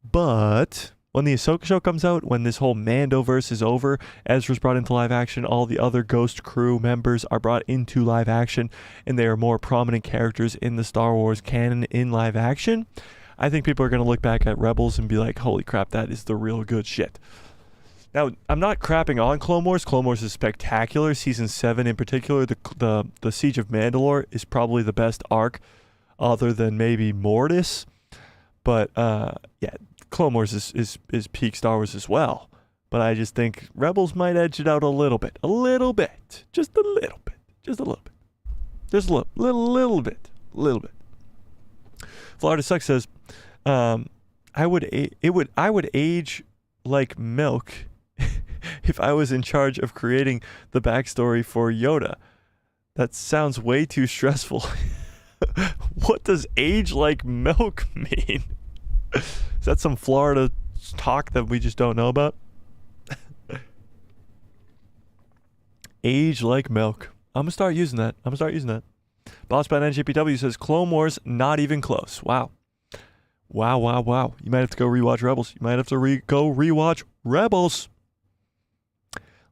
A: But when the Ahsoka show comes out, when this whole Mandoverse is over, Ezra's brought into live action, all the other Ghost crew members are brought into live action, and they are more prominent characters in the Star Wars canon in live action, I think people are going to look back at Rebels and be like, holy crap, that is the real good shit. Now, I'm not crapping on Clone Wars. Clone Wars is spectacular. Season 7 in particular, the Siege of Mandalore is probably the best arc other than maybe Mortis. But, yeah, Clone Wars is peak Star Wars as well. But I just think Rebels might edge it out a little bit. A little bit. Just a little bit. Just a little bit. Just a little bit. Florida Sucks says, I would age like milk if I was in charge of creating the backstory for Yoda. That sounds way too stressful. What does age like milk mean? Is that some Florida talk that we just don't know about? Age like milk. I'm going to start using that. Bossman NJPW says, Clone Wars, not even close. Wow. You might have to go rewatch Rebels. You might have to go rewatch Rebels.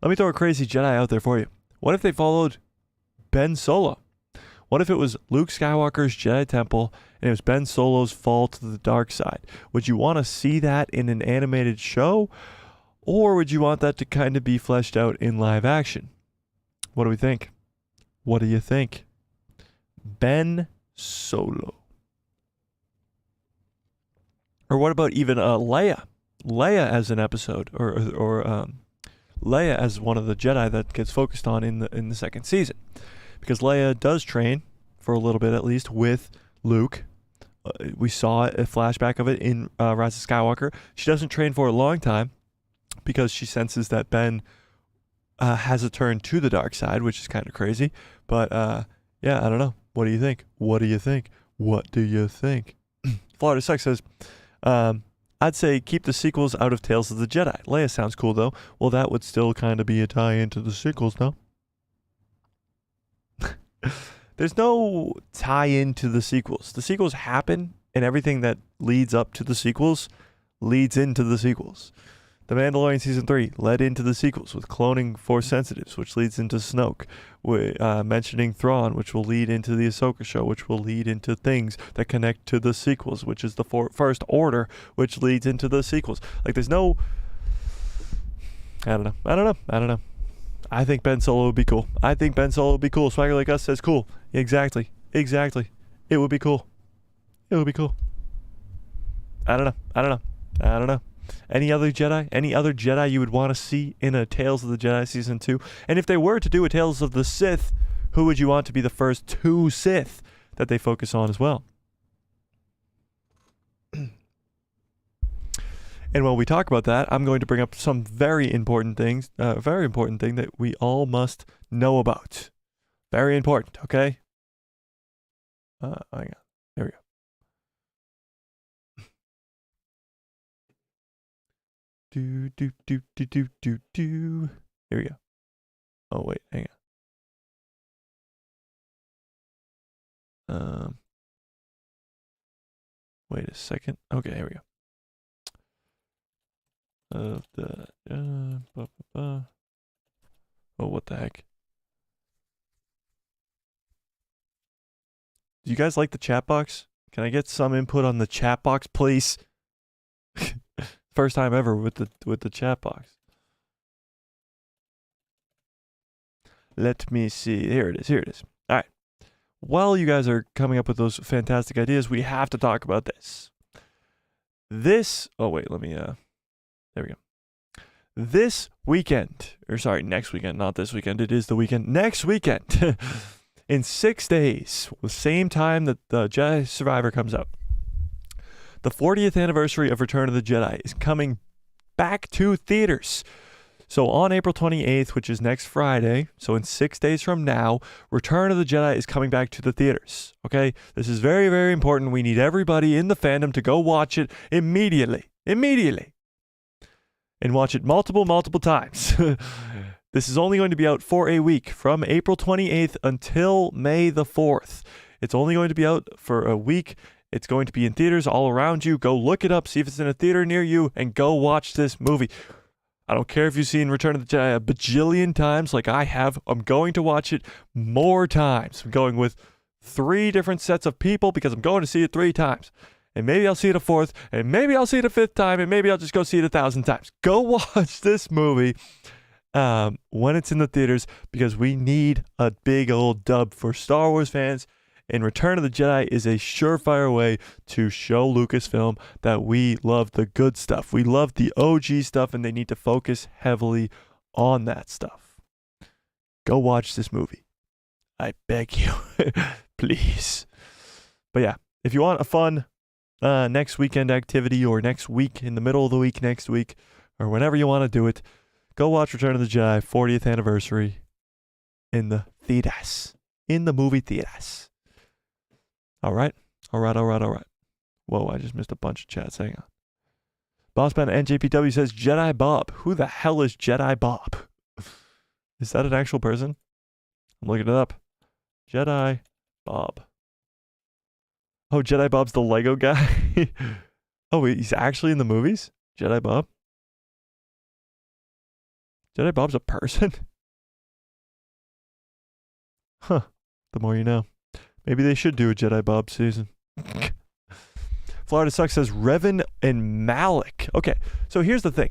A: Let me throw a crazy Jedi out there for you. What if they followed Ben Solo? What if it was Luke Skywalker's Jedi Temple and it was Ben Solo's fall to the dark side? Would you want to see that in an animated show? Or would you want that to kind of be fleshed out in live action? What do we think? What do you think? Ben Solo. Or what about even Leia? Leia as an episode, or Leia as one of the Jedi that gets focused on in the 2nd season, because Leia does train for a little bit at least with Luke. We saw a flashback of it in Rise of Skywalker. She doesn't train for a long time because she senses that Ben has a turn to the dark side, which is kind of crazy. But yeah, I don't know. What do you think? Florida Sucks says, I'd say keep the sequels out of Tales of the Jedi. Leia sounds cool, though. Well, that would still kind of be a tie-in to the sequels, no? There's no tie-in to the sequels. The sequels happen, and everything that leads up to the sequels leads into the sequels. The Mandalorian Season 3 led into the sequels with cloning Force Sensitives, which leads into Snoke. Mentioning Thrawn, which will lead into the Ahsoka show, which will lead into things that connect to the sequels, which is the First Order, which leads into the sequels. Like, there's no... I don't know. I think Ben Solo would be cool. Swagger Like Us says cool. Exactly. It would be cool. I don't know. Any other Jedi you would want to see in a Tales of the Jedi Season 2? And if they were to do a Tales of the Sith, who would you want to be the first 2 Sith that they focus on as well? And when we talk about that, I'm going to bring up some very important things, a very important thing that we all must know about. Very important, okay? Hang on. There we go. Do. Here we go. Oh wait, hang on. Wait a second. Okay, here we go. Oh, what the heck? Do you guys like the chat box? Can I get some input on the chat box, please? First time ever with the chat box. Let me see. Here it is. All right. While you guys are coming up with those fantastic ideas, we have to talk about this. Oh wait, let me there we go. This weekend, or sorry, next weekend, not this weekend. It is the weekend. Next weekend. In 6 days, the same time that the Jedi Survivor comes out, the 40th anniversary of Return of the Jedi is coming back to theaters. So on April 28th, which is next Friday, so in 6 days from now, Return of the Jedi is coming back to the theaters. Okay? This is very, very important. We need everybody in the fandom to go watch it immediately. Immediately. And watch it multiple times. This is only going to be out for a week, from April 28th until May the 4th. It's only going to be out for a week. It's going to be in theaters all around you. Go look it up, see if it's in a theater near you, and go watch this movie. I don't care if you've seen Return of the Jedi a bajillion times like I have. I'm going to watch it more times. I'm going with 3 different sets of people because I'm going to see it 3 times. And maybe I'll see it a 4th, and maybe I'll see it a 5th time, and maybe I'll just go see it 1,000 times. Go watch this movie when it's in the theaters, because we need a big old dub for Star Wars fans, and Return of the Jedi is a surefire way to show Lucasfilm that we love the good stuff. We love the OG stuff, and they need to focus heavily on that stuff. Go watch this movie. I beg you. Please. But yeah, if you want a fun next weekend activity, or next week, in the middle of the week next week, or whenever you want to do it, go watch Return of the Jedi 40th anniversary in the theaters. In the movie theaters. All right. Whoa, I just missed a bunch of chats. Hang on. Bossman NJPW says Jedi Bob. Who the hell is Jedi Bob? Is that an actual person? I'm looking it up. Jedi Bob. Oh, Jedi Bob's the Lego guy? Oh, wait, he's actually in the movies? Jedi Bob? Jedi Bob's a person? Huh. The more you know. Maybe they should do a Jedi Bob season. Florida Sucks says Revan and Malik. Okay, so here's the thing.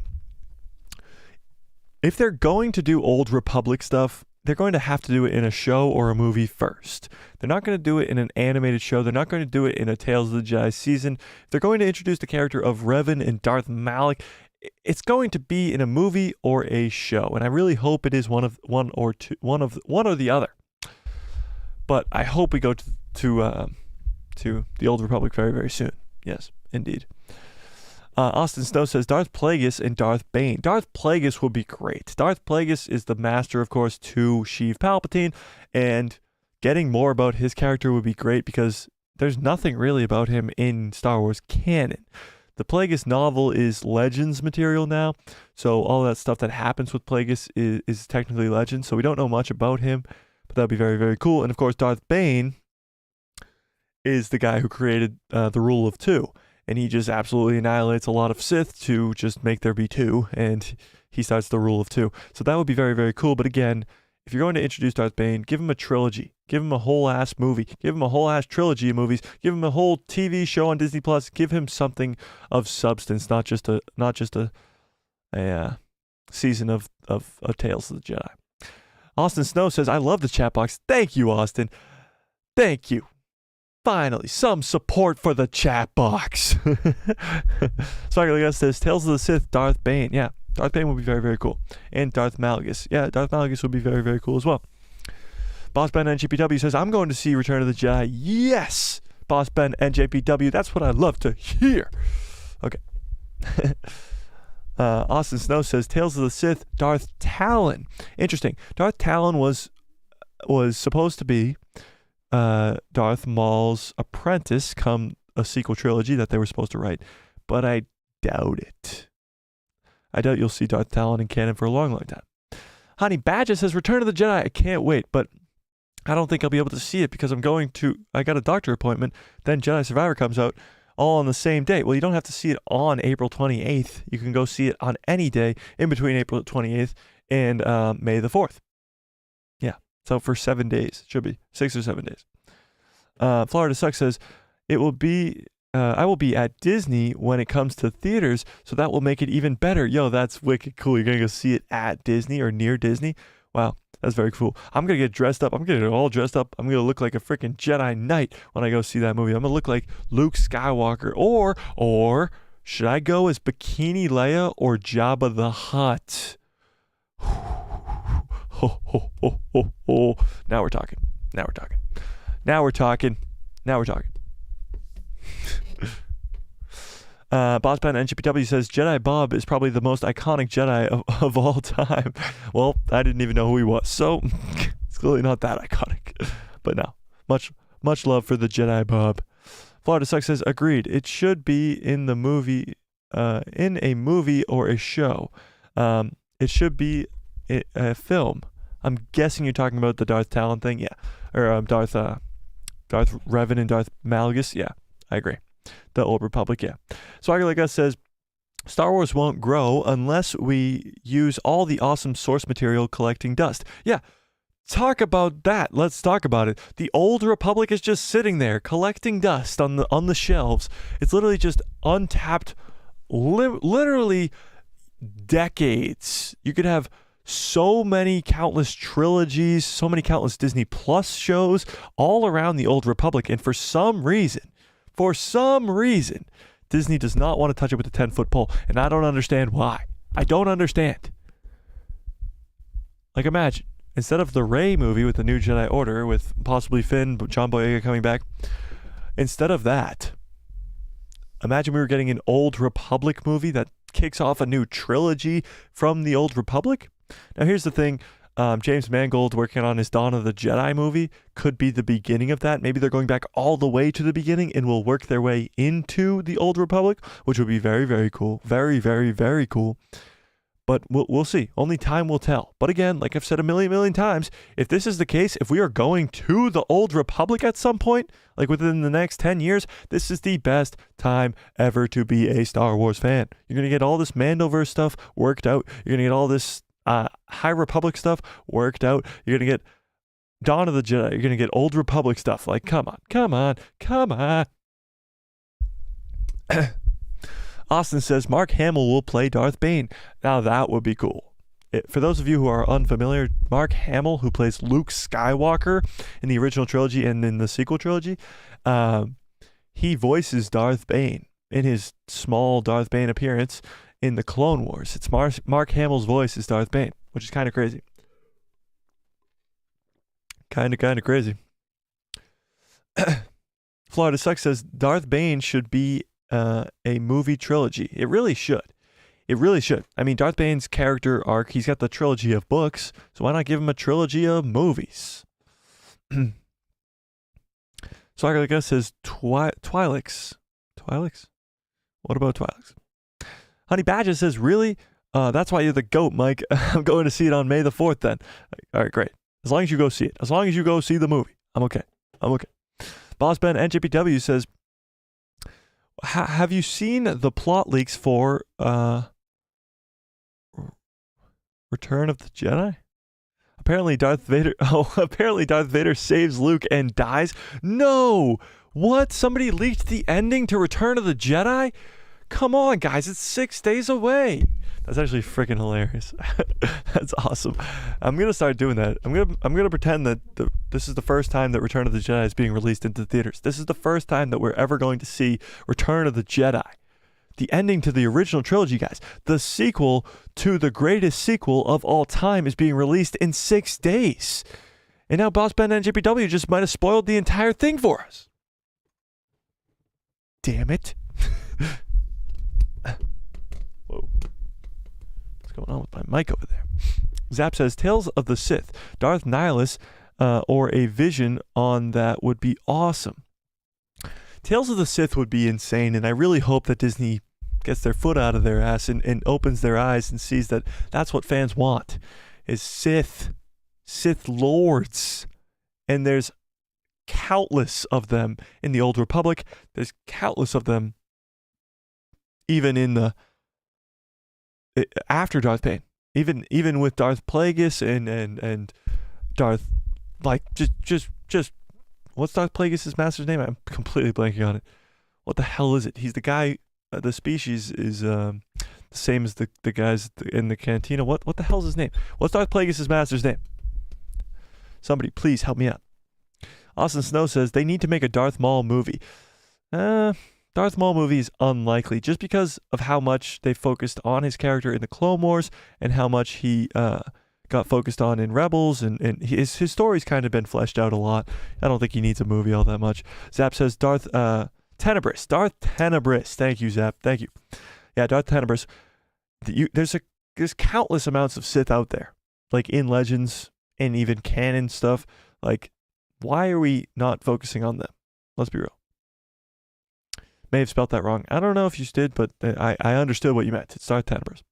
A: If they're going to do Old Republic stuff, they're going to have to do it in a show or a movie first. They're not going to do it in an animated show. They're not going to do it in a Tales of the Jedi season. If they're going to introduce the character of Revan and Darth Malik, it's going to be in a movie or a show, and I really hope it is one or the other. But I hope we go to the Old Republic very, very soon. Yes, indeed. Austin Snow says Darth Plagueis and Darth Bane. Darth Plagueis would be great. Darth Plagueis is the master, of course, to Sheev Palpatine, and getting more about his character would be great because there's nothing really about him in Star Wars canon. The Plagueis novel is Legends material now, so all that stuff that happens with Plagueis is technically Legends, so we don't know much about him, but that would be very, very cool. And of course, Darth Bane is the guy who created the Rule of Two, and he just absolutely annihilates a lot of Sith to just make there be 2, and he starts the Rule of Two. So that would be very, very cool. But again, if you're going to introduce Darth Bane, give him a trilogy. Give him a whole-ass movie. Give him a whole-ass trilogy of movies. Give him a whole TV show on Disney Plus. Give him something of substance, not just a season of Tales of the Jedi. Austin Snow says, I love the chat box. Thank you, Austin. Thank you. Finally, some support for the chat box. Sparkle says, Tales of the Sith, Darth Bane. Yeah, Darth Bane would be very, very cool. And Darth Malgus. Yeah, Darth Malgus would be very, very cool as well. Boss Ben NJPW says, I'm going to see Return of the Jedi. Yes! Boss Ben NJPW, that's what I love to hear. Okay. Austin Snow says, Tales of the Sith, Darth Talon. Interesting. Darth Talon was supposed to be Darth Maul's apprentice come a sequel trilogy that they were supposed to write, but I doubt it. I doubt you'll see Darth Talon in canon for a long, long time. Honey Badger says, Return of the Jedi, I can't wait, but I don't think I'll be able to see it because I got a doctor appointment, then Jedi Survivor comes out all on the same day. Well, you don't have to see it on April 28th. You can go see it on any day in between April 28th and May the 4th. Yeah, so for 7 days. Should be 6 or 7 days. Florida Sucks says, It will be. I will be at Disney when it comes to theaters, so that will make it even better. Yo, that's wicked cool. You're gonna go see it at Disney or near Disney. Wow, that's very cool. I'm gonna get dressed up. I'm gonna get all dressed up. I'm gonna look like a freaking Jedi Knight when I go see that movie. I'm gonna look like Luke Skywalker, or should I go as Bikini Leia or Jabba the Hutt? Ho, ho, ho, ho, ho. Now we're talking. Now we're talking. Now we're talking. Now we're talking. Bossman NGPW says Jedi Bob is probably the most iconic Jedi of all time. Well, I didn't even know who he was, so it's clearly not that iconic. But no, much love for the Jedi Bob. Florida Sucks says agreed. It should be in the movie, in a movie or a show. It should be a film. I'm guessing you're talking about the Darth Talon thing, yeah, or Darth Revan and Darth Malgus, yeah. I agree. The Old Republic, yeah. Swagger Like Us says, Star Wars won't grow unless we use all the awesome source material collecting dust. Yeah, talk about that. Let's talk about it. The Old Republic is just sitting there collecting dust on the shelves. It's literally just untapped, literally decades. You could have so many countless trilogies, so many countless Disney Plus shows all around the Old Republic, and for some reason, Disney does not want to touch it with a 10-foot pole, and I don't understand why. I don't understand. Like, imagine, instead of the Rey movie with the New Jedi Order, with possibly Finn, John Boyega coming back, instead of that, imagine we were getting an Old Republic movie that kicks off a new trilogy from the Old Republic. Now, here's the thing. James Mangold working on his Dawn of the Jedi movie could be the beginning of that. Maybe they're going back all the way to the beginning and will work their way into the Old Republic, which would be very, very cool. Very, very, very cool. But we'll see. Only time will tell. But again, like I've said a million times, if this is the case, if we are going to the Old Republic at some point, like within the next 10 years, this is the best time ever to be a Star Wars fan. You're going to get all this Mandoverse stuff worked out. You're going to get all this High Republic stuff worked out. You're going to get Dawn of the Jedi. You're going to get Old Republic stuff. Like, come on. Austin says Mark Hamill will play Darth Bane. Now that would be cool. For those of you who are unfamiliar, Mark Hamill, who plays Luke Skywalker in the original trilogy and in the sequel trilogy, he voices Darth Bane in his small Darth Bane appearance in the Clone Wars. It's Mark Hamill's voice is Darth Bane, which is kind of crazy. Kind of crazy. Florida Sucks says Darth Bane should be a movie trilogy. It really should. I mean, Darth Bane's character arc, he's got the trilogy of books, so why not give him a trilogy of movies? Swagger Like Us says Twi'leks. Twi'leks? What about Twi'leks? Honey Badger says, really? That's why you're the GOAT, Mike. I'm going to see it on May the 4th then. All right, great. As long as you go see it. As long as you go see the movie. I'm okay. Boss Ben NJPW says, have you seen the plot leaks for Return of the Jedi? Apparently Darth Vader saves Luke and dies. No! What? Somebody leaked the ending to Return of the Jedi? Come on, guys, it's 6 days away. That's actually freaking hilarious. That's awesome. I'm gonna start doing that. I'm gonna pretend that this is the first time that Return of the Jedi is being released into theaters. This is the first time that we're ever going to see Return of the Jedi. The ending to the original trilogy, guys. The sequel to the greatest sequel of all time is being released in 6 days. And now Boss Ben and JPW just might have spoiled the entire thing for us. Damn it. Whoa. What's going on with my mic over there? Zap says, Tales of the Sith, Darth Nihilus, or a vision on that would be awesome. Tales of the Sith would be insane, and I really hope that Disney gets their foot out of their ass and opens their eyes and sees that that's what fans want, is Sith lords. And there's countless of them in the Old Republic. There's countless of them even in the after Darth Bane, even with Darth Plagueis and Darth, like just what's Darth Plagueis' master's name? I'm completely blanking on it. What the hell is it? He's the guy. The species is the same as the guys in the cantina. What the hell's his name? What's Darth Plagueis' master's name? Somebody, please help me out. Austin Snow says they need to make a Darth Maul movie. Darth Maul movie is unlikely just because of how much they focused on his character in the Clone Wars and how much he got focused on in Rebels, and his story's kind of been fleshed out a lot. I don't think he needs a movie all that much. Zap says Darth Tenebris. Darth Tenebris. Thank you, Zap. Thank you. Yeah, Darth Tenebris. There's countless amounts of Sith out there, like in Legends and even canon stuff. Like, why are we not focusing on them? Let's be real. May have spelt that wrong. I don't know if you did, but I understood what you meant. It's Darth Tenebris.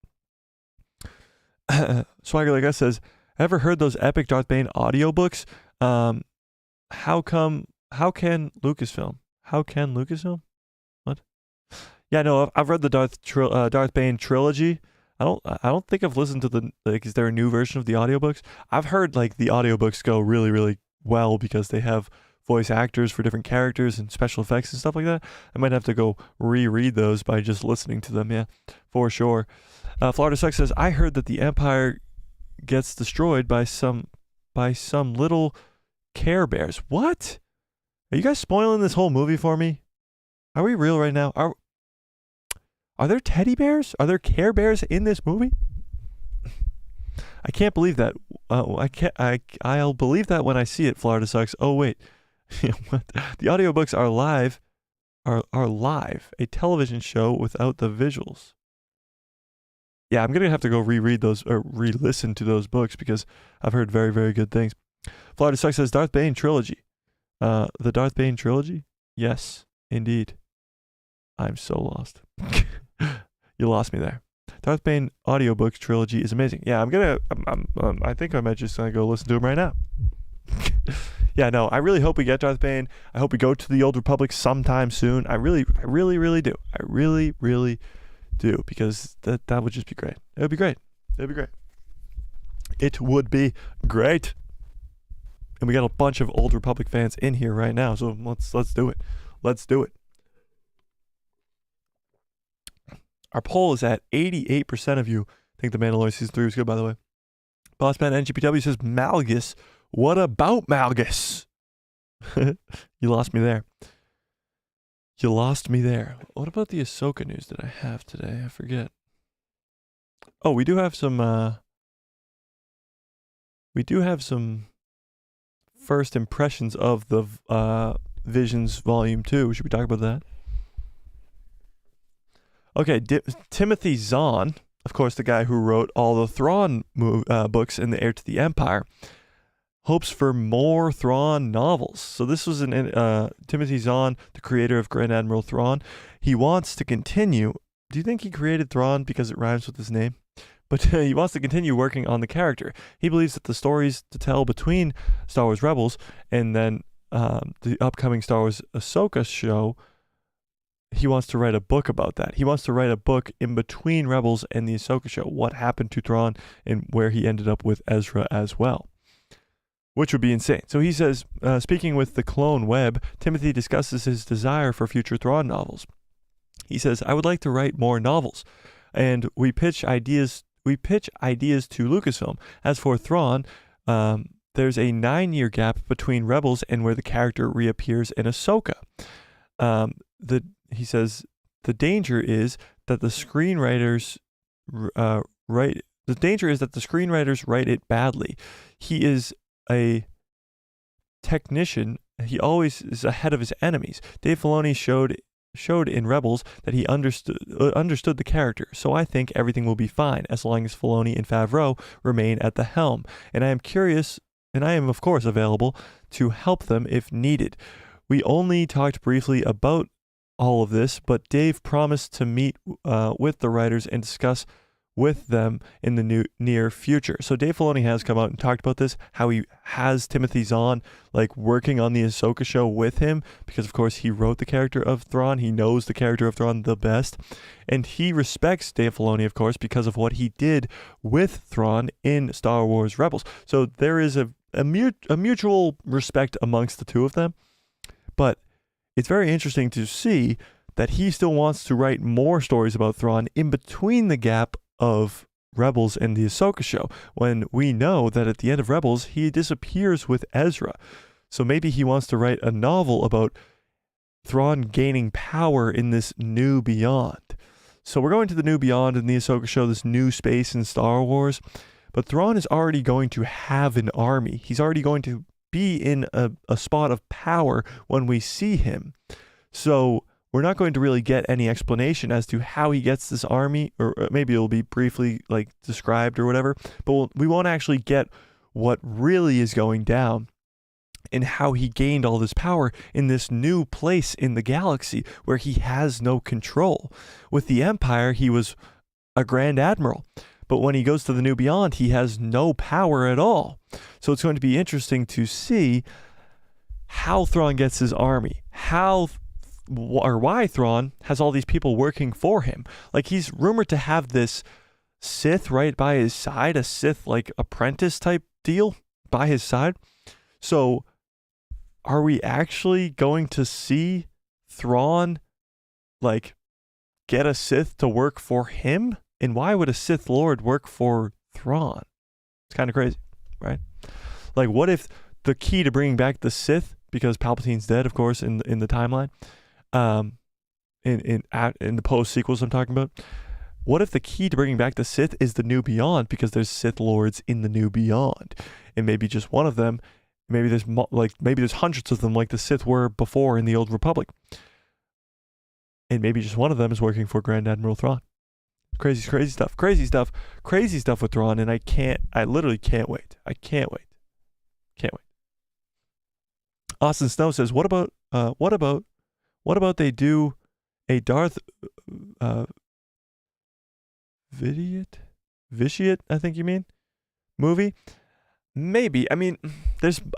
A: Swagger Like Us says, ever heard those epic Darth Bane audiobooks? How can Lucasfilm? What? Yeah, no, I've read the Darth Bane trilogy. I don't think I've listened to is there a new version of the audiobooks? I've heard like the audiobooks go really, really well because they have voice actors for different characters and special effects and stuff like that. I might have to go reread those by just listening to them. Yeah, for sure. Florida Sucks says, I heard that the Empire gets destroyed by some little Care Bears. What? Are you guys spoiling this whole movie for me? Are we real right now? Are there teddy bears? Are there Care Bears in this movie? I can't believe that. I'll believe that when I see it. Florida Sucks. Oh wait, what? The audiobooks are live. Are live. A television show without the visuals. Yeah, I'm gonna have to go reread those or re-listen to those books because I've heard very, very good things. Florida Sucks says Darth Bane trilogy. The Darth Bane trilogy? Yes, indeed. I'm so lost. You lost me there. Darth Bane audiobook trilogy is amazing. Yeah, I think I might just go listen to him right now. Yeah, no, I really hope we get Darth Bane. I hope we go to the Old Republic sometime soon. I really, really do. I really, really do, because that would just be great. It would be great. It would be great. It would be great. And we got a bunch of Old Republic fans in here right now, so let's do it. Let's do it. Our poll is at 88% of you think The Mandalorian Season 3 was good, by the way. Bossman NGPW says, Malgus. What about Malgus? You lost me there. You lost me there. What about the Ahsoka news that I have today? I forget. Oh, we do have some first impressions of the Visions Volume 2. Should we talk about that? Okay, Timothy Zahn, of course, the guy who wrote all the Thrawn books in The Heir to the Empire, hopes for more Thrawn novels. So this was Timothy Zahn, the creator of Grand Admiral Thrawn. He wants to continue. Do you think he created Thrawn because it rhymes with his name? But he wants to continue working on the character. He believes that the stories to tell between Star Wars Rebels and then the upcoming Star Wars Ahsoka show, he wants to write a book about that. He wants to write a book in between Rebels and the Ahsoka show, what happened to Thrawn and where he ended up with Ezra as well, which would be insane. So he says, speaking with the Clone Web, Timothy discusses his desire for future Thrawn novels. He says, I would like to write more novels, and we pitch ideas to Lucasfilm. As for Thrawn, there's a 9-year gap between Rebels and where the character reappears in Ahsoka. He says the danger is that the screenwriters write it badly. He is a technician. He always is ahead of his enemies. Dave Filoni showed in Rebels that he understood the character. So I think everything will be fine as long as Filoni and Favreau remain at the helm. And I am curious, and I am of course available to help them if needed. We only talked briefly about all of this, but Dave promised to meet with the writers and discuss with them in the near future. So Dave Filoni has come out and talked about this, how he has Timothy Zahn working on the Ahsoka show with him, because of course he wrote the character of Thrawn. He knows the character of Thrawn the best, and he respects Dave Filoni, of course, because of what he did with Thrawn in Star Wars Rebels. So there is a mutual respect amongst the two of them. But it's very interesting to see that he still wants to write more stories about Thrawn in between the gap of Rebels and the Ahsoka show, when we know that at the end of Rebels, he disappears with Ezra. So maybe he wants to write a novel about Thrawn gaining power in this new beyond. So we're going to the new beyond in the Ahsoka show, this new space in Star Wars. But Thrawn is already going to have an army. He's already going to be in a spot of power when we see him. So we're not going to really get any explanation as to how he gets this army, or maybe it'll be briefly like described or whatever, but we won't actually get what really is going down and how he gained all this power in this new place in the galaxy where he has no control. With the Empire, he was a Grand Admiral, but when he goes to the New Beyond, he has no power at all. So it's going to be interesting to see how Thrawn gets his army, why Thrawn has all these people working for him. Like, he's rumored to have this Sith right by his side, a Sith like apprentice type deal by his side. So are we actually going to see Thrawn like get a Sith to work for him? And why would a Sith Lord work for Thrawn? It's kind of crazy, right? Like, what if the key to bringing back the Sith, because Palpatine's dead, of course, in the timeline, in the post sequels I'm talking about, what if the key to bringing back the Sith is the New Beyond, because there's Sith Lords in the New Beyond, and maybe just one of them, maybe there's hundreds of them like the Sith were before in the Old Republic, and maybe just one of them is working for Grand Admiral Thrawn. Crazy stuff with Thrawn, and I literally can't wait. I can't wait. Austin Snow says, what about they do a Darth Vitiate, I think you mean, movie? Maybe. I mean,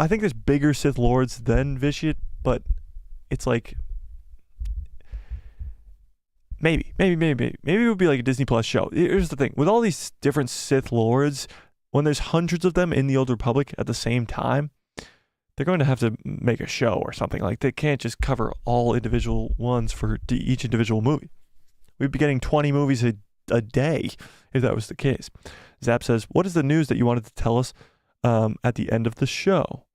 A: I think there's bigger Sith Lords than Vitiate, but it's like maybe it would be like a Disney Plus show. Here's the thing. With all these different Sith Lords, when there's hundreds of them in the Old Republic at the same time, they're going to have to make a show or something. Like, they can't just cover all individual ones for each individual movie. We'd be getting 20 movies a day if that was the case. Zap says, what is the news that you wanted to tell us at the end of the show?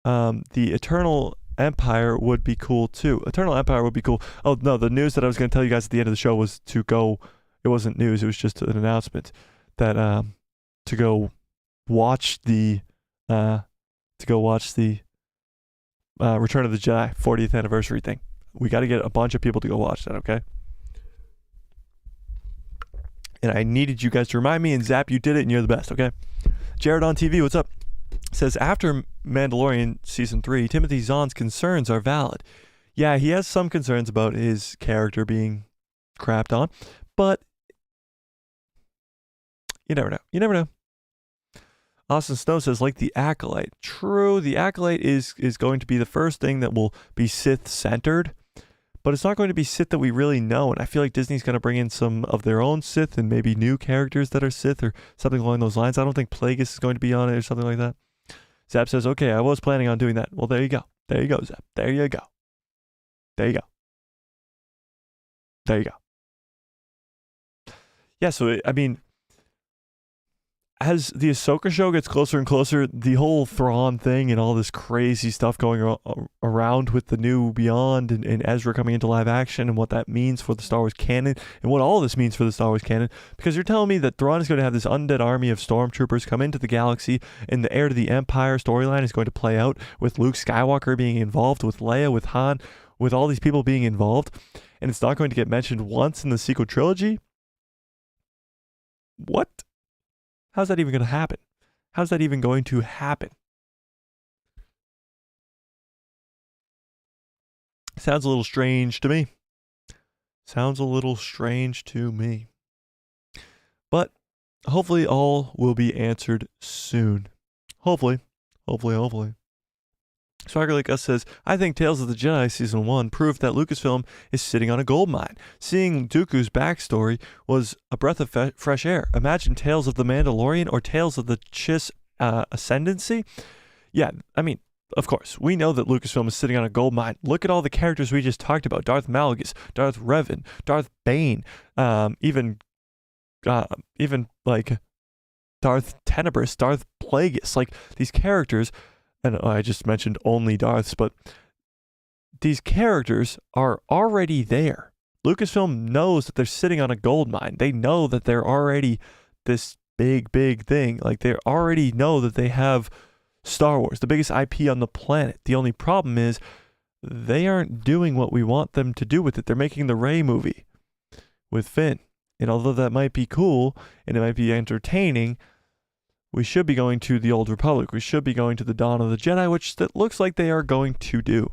A: The Eternal Empire would be cool too. Eternal Empire would be cool. Oh, no, the news that I was going to tell you guys at the end of the show was to go, it wasn't news, it was just an announcement that to go watch the Return of the Jedi 40th anniversary thing. We got to get a bunch of people to go watch that, okay? And I needed you guys to remind me, and Zap, you did it, and you're the best, okay? Jared on TV, what's up? Says, after Mandalorian Season 3, Timothy Zahn's concerns are valid. Yeah, he has some concerns about his character being crapped on, but you never know. Austin Snow says, like the Acolyte. True, the Acolyte is going to be the first thing that will be Sith-centered, but it's not going to be Sith that we really know, and I feel like Disney's going to bring in some of their own Sith and maybe new characters that are Sith or something along those lines. I don't think Plagueis is going to be on it or something like that. Zap says, okay, I was planning on doing that. Well, there you go, Zap. There you go. Yeah, so, I mean, as the Ahsoka show gets closer and closer, the whole Thrawn thing and all this crazy stuff going around with the New Beyond and Ezra coming into live action and what that means for the Star Wars canon and what all this means for the Star Wars canon, because you're telling me that Thrawn is going to have this undead army of stormtroopers come into the galaxy, and the Heir to the Empire storyline is going to play out with Luke Skywalker being involved, with Leia, with Han, with all these people being involved, and it's not going to get mentioned once in the sequel trilogy? What? How's that even going to happen? How's that even going to happen? Sounds a little strange to me. But hopefully all will be answered soon. Hopefully. Swagger Like Us says, I think Tales of the Jedi Season 1 proved that Lucasfilm is sitting on a gold mine. Seeing Dooku's backstory was a breath of fresh air. Imagine Tales of the Mandalorian or Tales of the Chiss Ascendancy. Yeah, I mean, of course, we know that Lucasfilm is sitting on a gold mine. Look at all the characters we just talked about: Darth Malgus, Darth Revan, Darth Bane, even like Darth Tenebrous, Darth Plagueis. Like, these characters, and I just mentioned only Darths, but these characters are already there. Lucasfilm knows that they're sitting on a gold mine. They know that they're already this big thing. Like, they already know that they have Star Wars, the biggest IP on the planet. The only problem is they aren't doing what we want them to do with it. They're making the Rey movie with Finn. And although that might be cool and it might be entertaining, we should be going to the Old Republic. We should be going to the Dawn of the Jedi, which that looks like they are going to do.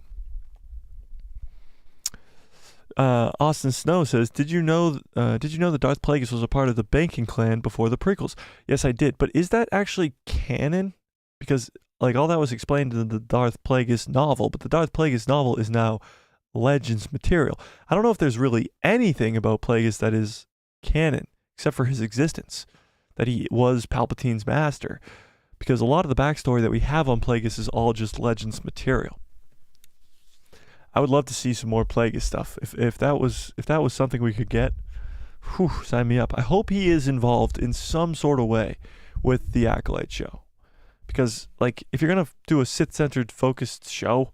A: Austin Snow says, did you know that Darth Plagueis was a part of the banking clan before the prequels? Yes, I did. But is that actually canon? Because, like, all that was explained in the Darth Plagueis novel, but the Darth Plagueis novel is now Legends material. I don't know if there's really anything about Plagueis that is canon, except for his existence, that he was Palpatine's master. Because a lot of the backstory that we have on Plagueis is all just Legends material. I would love to see some more Plagueis stuff. If that was something we could get, whew, sign me up. I hope he is involved in some sort of way with the Acolyte show. Because, like, if you're going to do a Sith-centered, focused show,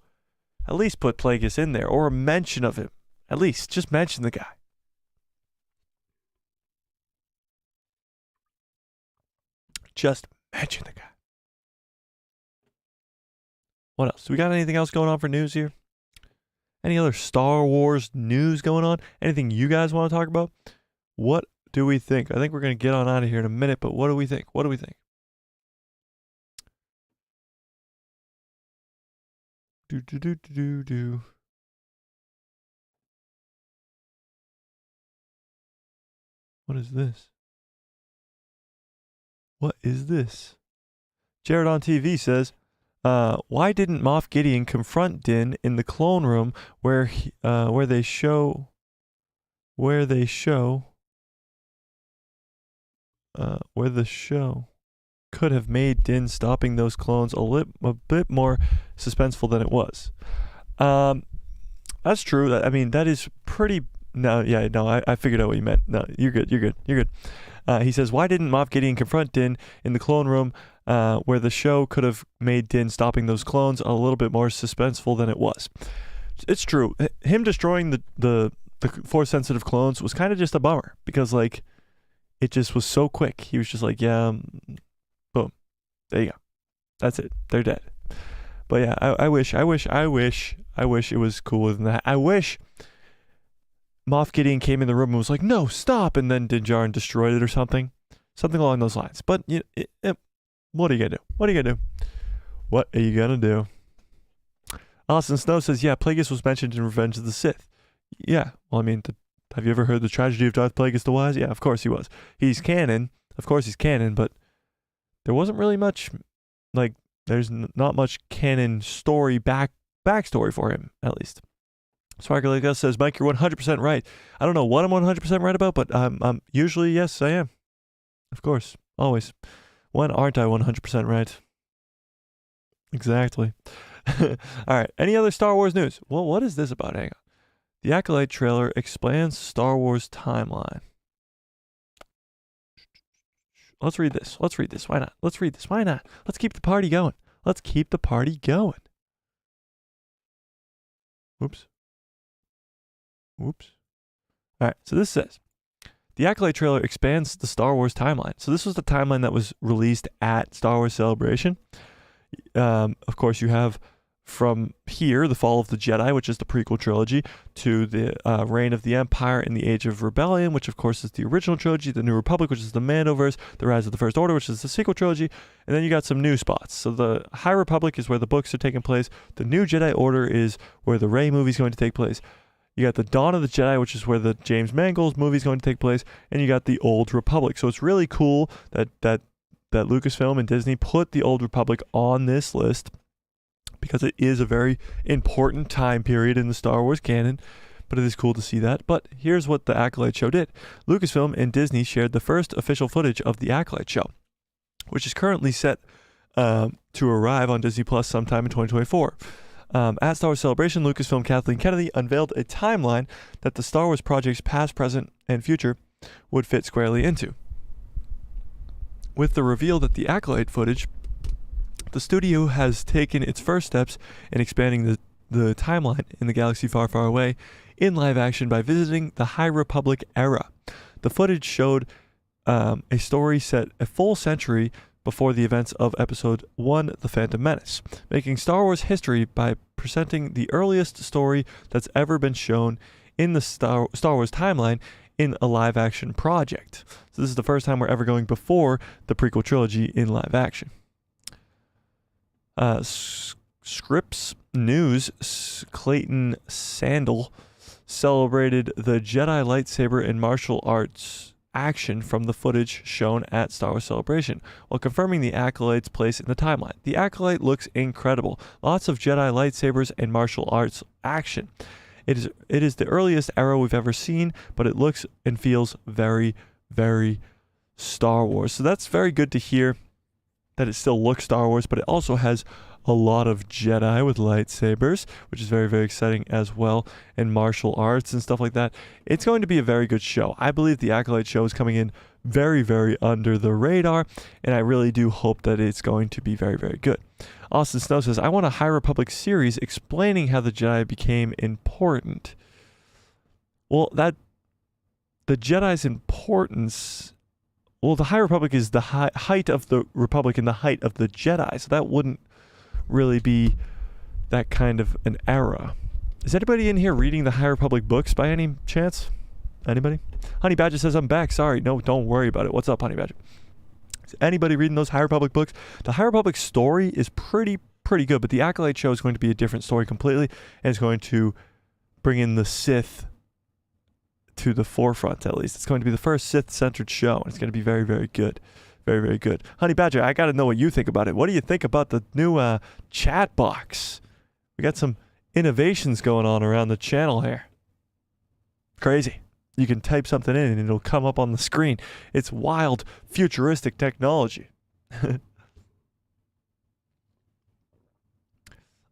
A: at least put Plagueis in there, or a mention of him. At least, just mention the guy. Just mention the guy. What else? Do we got anything else going on for news here? Any other Star Wars news going on? Anything you guys want to talk about? What do we think? I think we're going to get on out of here in a minute, but what do we think? What do we think? Do. What is this? What is this? Jared on TV says, why didn't Moff Gideon confront Din in the clone room where the show could have made Din stopping those clones a bit more suspenseful than it was? That's true. I mean, that is pretty. I figured out what you meant. No, you're good. He says, why didn't Moff Gideon confront Din in the clone room where the show could have made Din stopping those clones a little bit more suspenseful than it was? It's true. Him destroying the Force-sensitive clones was kind of just a bummer because, like, it just was so quick. He was just like, yeah, boom. There you go. That's it. They're dead. But yeah, I wish it was cooler than that. I wish Moff Gideon came in the room and was like, no, stop, and then Din Djarin destroyed it or something along those lines. But what are you gonna do? What are you gonna do? Austin Snow says, yeah, Plagueis was mentioned in Revenge of the Sith. Yeah, well, I mean, have you ever heard the tragedy of Darth Plagueis the Wise? Yeah, of course he was. He's canon. Of course he's canon, but there wasn't really much, like, there's not much canon story backstory for him, at least. Sparkly Gus says, Mike, you're 100% right. I don't know what I'm 100% right about, but usually, yes, I am. Of course, always. When aren't I 100% right? Exactly. All right, any other Star Wars news? Well, what is this about? Hang on. The Acolyte trailer expands Star Wars timeline. Let's read this. Why not? Let's keep the party going. Oops. All right, so this says, the Acolyte trailer expands the Star Wars timeline. So this was the timeline that was released at Star Wars Celebration. Of course, you have from here, the Fall of the Jedi, which is the prequel trilogy, to the Reign of the Empire and the Age of Rebellion, which of course is the original trilogy, the New Republic, which is the Mandoverse, the Rise of the First Order, which is the sequel trilogy, and then you got some new spots. So the High Republic is where the books are taking place. The New Jedi Order is where the Rey movie is going to take place. You got the Dawn of the Jedi, which is where the James Mangold movie is going to take place, and you got the Old Republic. So it's really cool that Lucasfilm and Disney put the Old Republic on this list, because it is a very important time period in the Star Wars canon, but it is cool to see that. But here's what the Acolyte show did. Lucasfilm and Disney shared the first official footage of the Acolyte show, which is currently set to arrive on Disney Plus sometime in 2024. At Star Wars Celebration, Lucasfilm Kathleen Kennedy unveiled a timeline that the Star Wars projects past, present, and future would fit squarely into. With the reveal that the Acolyte footage, the studio has taken its first steps in expanding the timeline in the galaxy far, far away in live action by visiting the High Republic era. The footage showed a story set a full century before the events of Episode 1, The Phantom Menace, making Star Wars history by presenting the earliest story that's ever been shown in the Star Wars timeline in a live-action project. So this is the first time we're ever going before the prequel trilogy in live action. Scripps News, Clayton Sandel celebrated the Jedi lightsaber and martial arts action from the footage shown at Star Wars Celebration, while confirming the Acolyte's place in the timeline. The Acolyte looks incredible. Lots of Jedi lightsabers and martial arts action. It is the earliest era we've ever seen, but it looks and feels very, very Star Wars. So that's very good to hear that it still looks Star Wars, but it also has a lot of Jedi with lightsabers, which is very, very exciting as well, and martial arts and stuff like that. It's going to be a very good show. I believe the Acolyte show is coming in very, very under the radar, and I really do hope that it's going to be very, very good. Austin Snow says, I want a High Republic series explaining how the Jedi became important. Well, the Jedi's importance... Well, the High Republic is the height of the Republic and the height of the Jedi, so that wouldn't really be that kind of an era. Is anybody in here reading the High Republic books by any chance? Anybody? Honey Badger says, I'm back. Sorry. No, don't worry about it. What's up, Honey Badger? Is anybody reading those High Republic books? The High Republic story is pretty good, but the Acolyte show is going to be a different story completely, and it's going to bring in the Sith to the forefront, at least. It's going to be the first Sith-centered show, and it's going to be very, very good. Very, very good. Honey Badger, I got to know what you think about it. What do you think about the new chat box? We got some innovations going on around the channel here. Crazy. You can type something in and it'll come up on the screen. It's wild, futuristic technology.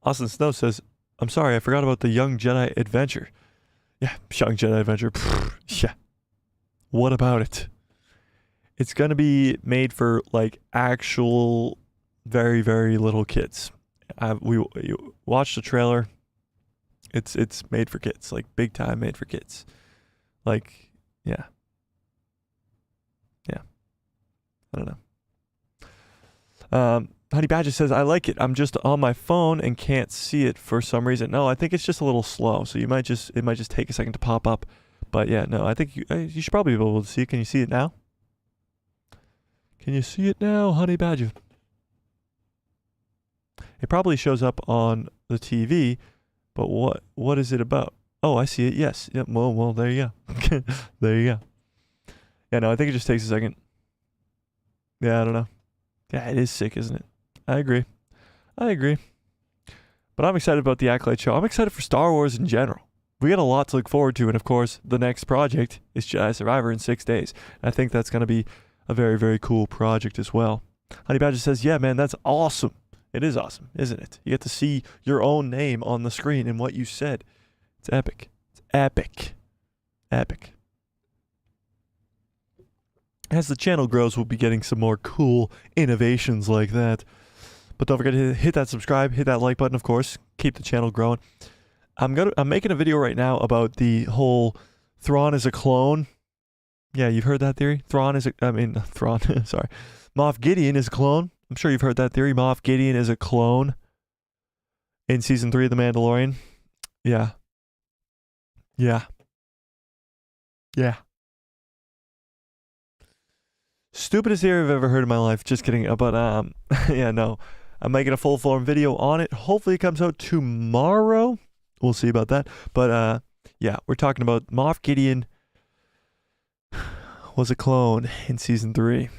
A: Austin Snow says, I'm sorry, I forgot about the Young Jedi Adventure. Yeah, Young Jedi Adventure. Yeah. What about it? It's going to be made for, like, actual very, very little kids. We watched the trailer. It's made for kids. Like, big time made for kids. Like, yeah. Yeah. I don't know. Honey Badger says, I like it. I'm just on my phone and can't see it for some reason. No, I think it's just a little slow. So it might just take a second to pop up. But yeah, no, I think you should probably be able to see it. Can you see it now? Can you see it now, Honey Badger? It probably shows up on the TV, but what is it about? Oh, I see it. Yes. Yep. Well, there you go. There you go. Yeah, no, I think it just takes a second. Yeah, I don't know. Yeah, it is sick, isn't it? I agree. But I'm excited about the Acolyte show. I'm excited for Star Wars in general. We got a lot to look forward to, and of course, the next project is Jedi Survivor in 6 days. I think that's going to be a very, very cool project as well. Honey Badger says, yeah, man, that's awesome. It is awesome, isn't it? You get to see your own name on the screen and what you said. It's epic. It's epic. Epic. As the channel grows, we'll be getting some more cool innovations like that. But don't forget to hit that subscribe, hit that like button, of course. Keep the channel growing. I'm making a video right now about the whole Thrawn is a clone. Yeah, you've heard that theory? Thrawn, sorry. Moff Gideon is a clone. I'm sure you've heard that theory. Moff Gideon is a clone in Season 3 of The Mandalorian. Yeah. Stupidest theory I've ever heard in my life. Just kidding. But, yeah, no. I'm making a full-form video on it. Hopefully it comes out tomorrow. We'll see about that. But, yeah, we're talking about Moff Gideon was a clone in Season 3.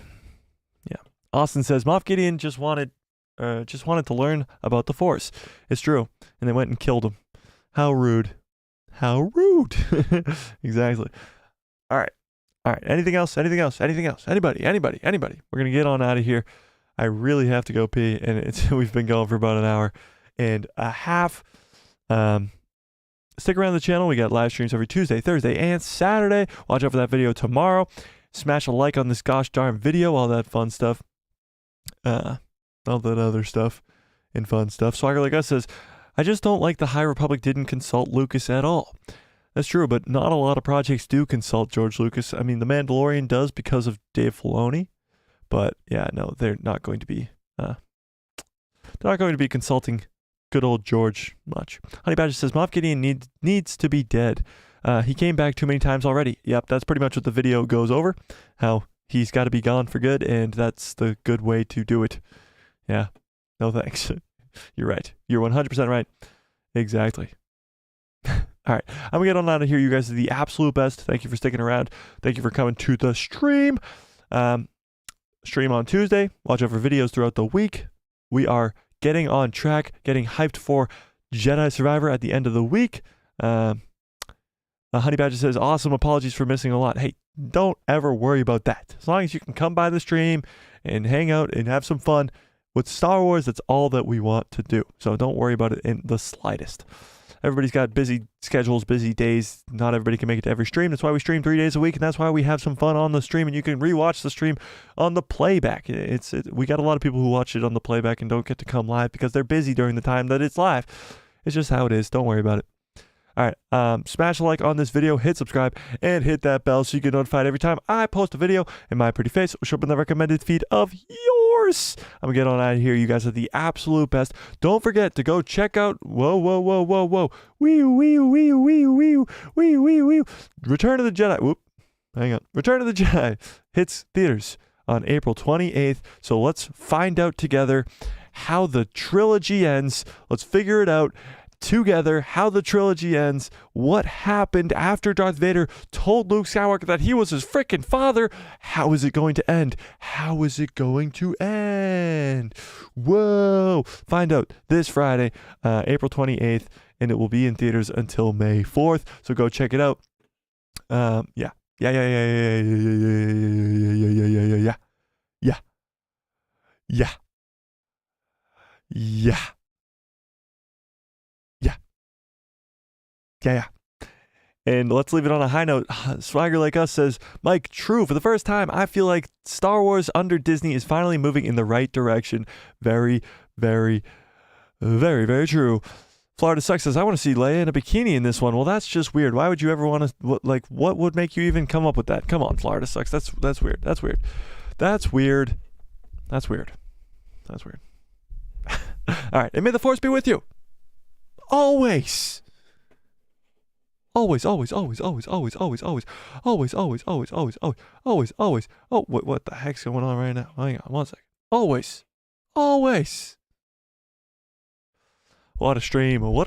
A: Yeah. Austin says, Moff Gideon just wanted to learn about the Force. It's true. And they went and killed him. How rude. How rude. Exactly. All right. Anything else? Anybody? We're going to get on out of here. I really have to go pee, and we've been going for about an hour and a half. Stick around the channel. We got live streams every Tuesday, Thursday, and Saturday. Watch out for that video tomorrow. Smash a like on this gosh darn video, all that fun stuff. All that other stuff and fun stuff. Swagger Like Us says, I just don't like the High Republic didn't consult Lucas at all. That's true, but not a lot of projects do consult George Lucas. I mean, The Mandalorian does because of Dave Filoni, but yeah, no, they're not going to be consulting good old George much. Honey Badger says, Moff Gideon needs to be dead. He came back too many times already. Yep, that's pretty much what the video goes over, how he's got to be gone for good, and that's the good way to do it. Yeah, no thanks. You're right. You're 100% right. Exactly. All right, I'm going to get on out of here. You guys are the absolute best. Thank you for sticking around. Thank you for coming to the stream. Stream on Tuesday. Watch out for videos throughout the week. We are getting on track, getting hyped for Jedi Survivor at the end of the week. Honey Badger says, awesome. Apologies for missing a lot. Hey, don't ever worry about that. As long as you can come by the stream and hang out and have some fun with Star Wars, that's all that we want to do. So don't worry about it in the slightest. Everybody's got busy schedules, busy days. Not everybody can make it to every stream. That's why we stream 3 days a week, and that's why we have some fun on the stream, and you can rewatch the stream on the playback. We got a lot of people who watch it on the playback and don't get to come live because they're busy during the time that it's live. It's just how it is. Don't worry about it. All right, smash a like on this video, hit subscribe, and hit that bell so you get notified every time I post a video, and my pretty face will show up in the recommended feed of yours. I'm gonna get on out of here. You guys are the absolute best. Don't forget to go check out Return of the Jedi. Return of the Jedi hits theaters on April 28th. So let's find out together how the trilogy ends. Let's figure it out together, how the trilogy ends, what happened after Darth Vader told Luke Skywalker that he was his freaking father. How is it going to end? How is it going to end? Whoa! Find out this Friday, April 28th, and it will be in theaters until May 4th. So go check it out. Yeah. And let's leave it on a high note. Swagger Like Us says, Mike, true. For the first time, I feel like Star Wars under Disney is finally moving in the right direction. Very, very, very, very true. Florida Sucks says, I want to see Leia in a bikini in this one. Well, that's just weird. Why would you ever want to, what would make you even come up with that? Come on, Florida Sucks. That's weird. That's weird. That's weird. That's weird. That's weird. All right. And may the Force be with you. Always. Always. Oh, what the heck's going on right now? Hang on 1 second. Always. What a stream. Where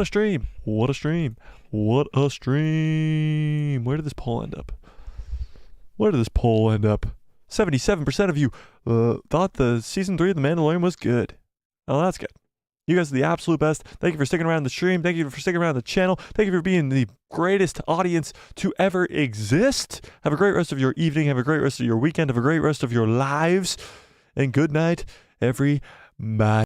A: did this poll end up? 77% of you thought the season 3 of The Mandalorian was good. Oh, that's good. You guys are the absolute best. Thank you for sticking around the stream. Thank you for sticking around the channel. Thank you for being the greatest audience to ever exist. Have a great rest of your evening. Have a great rest of your weekend. Have a great rest of your lives. And good night, everybody.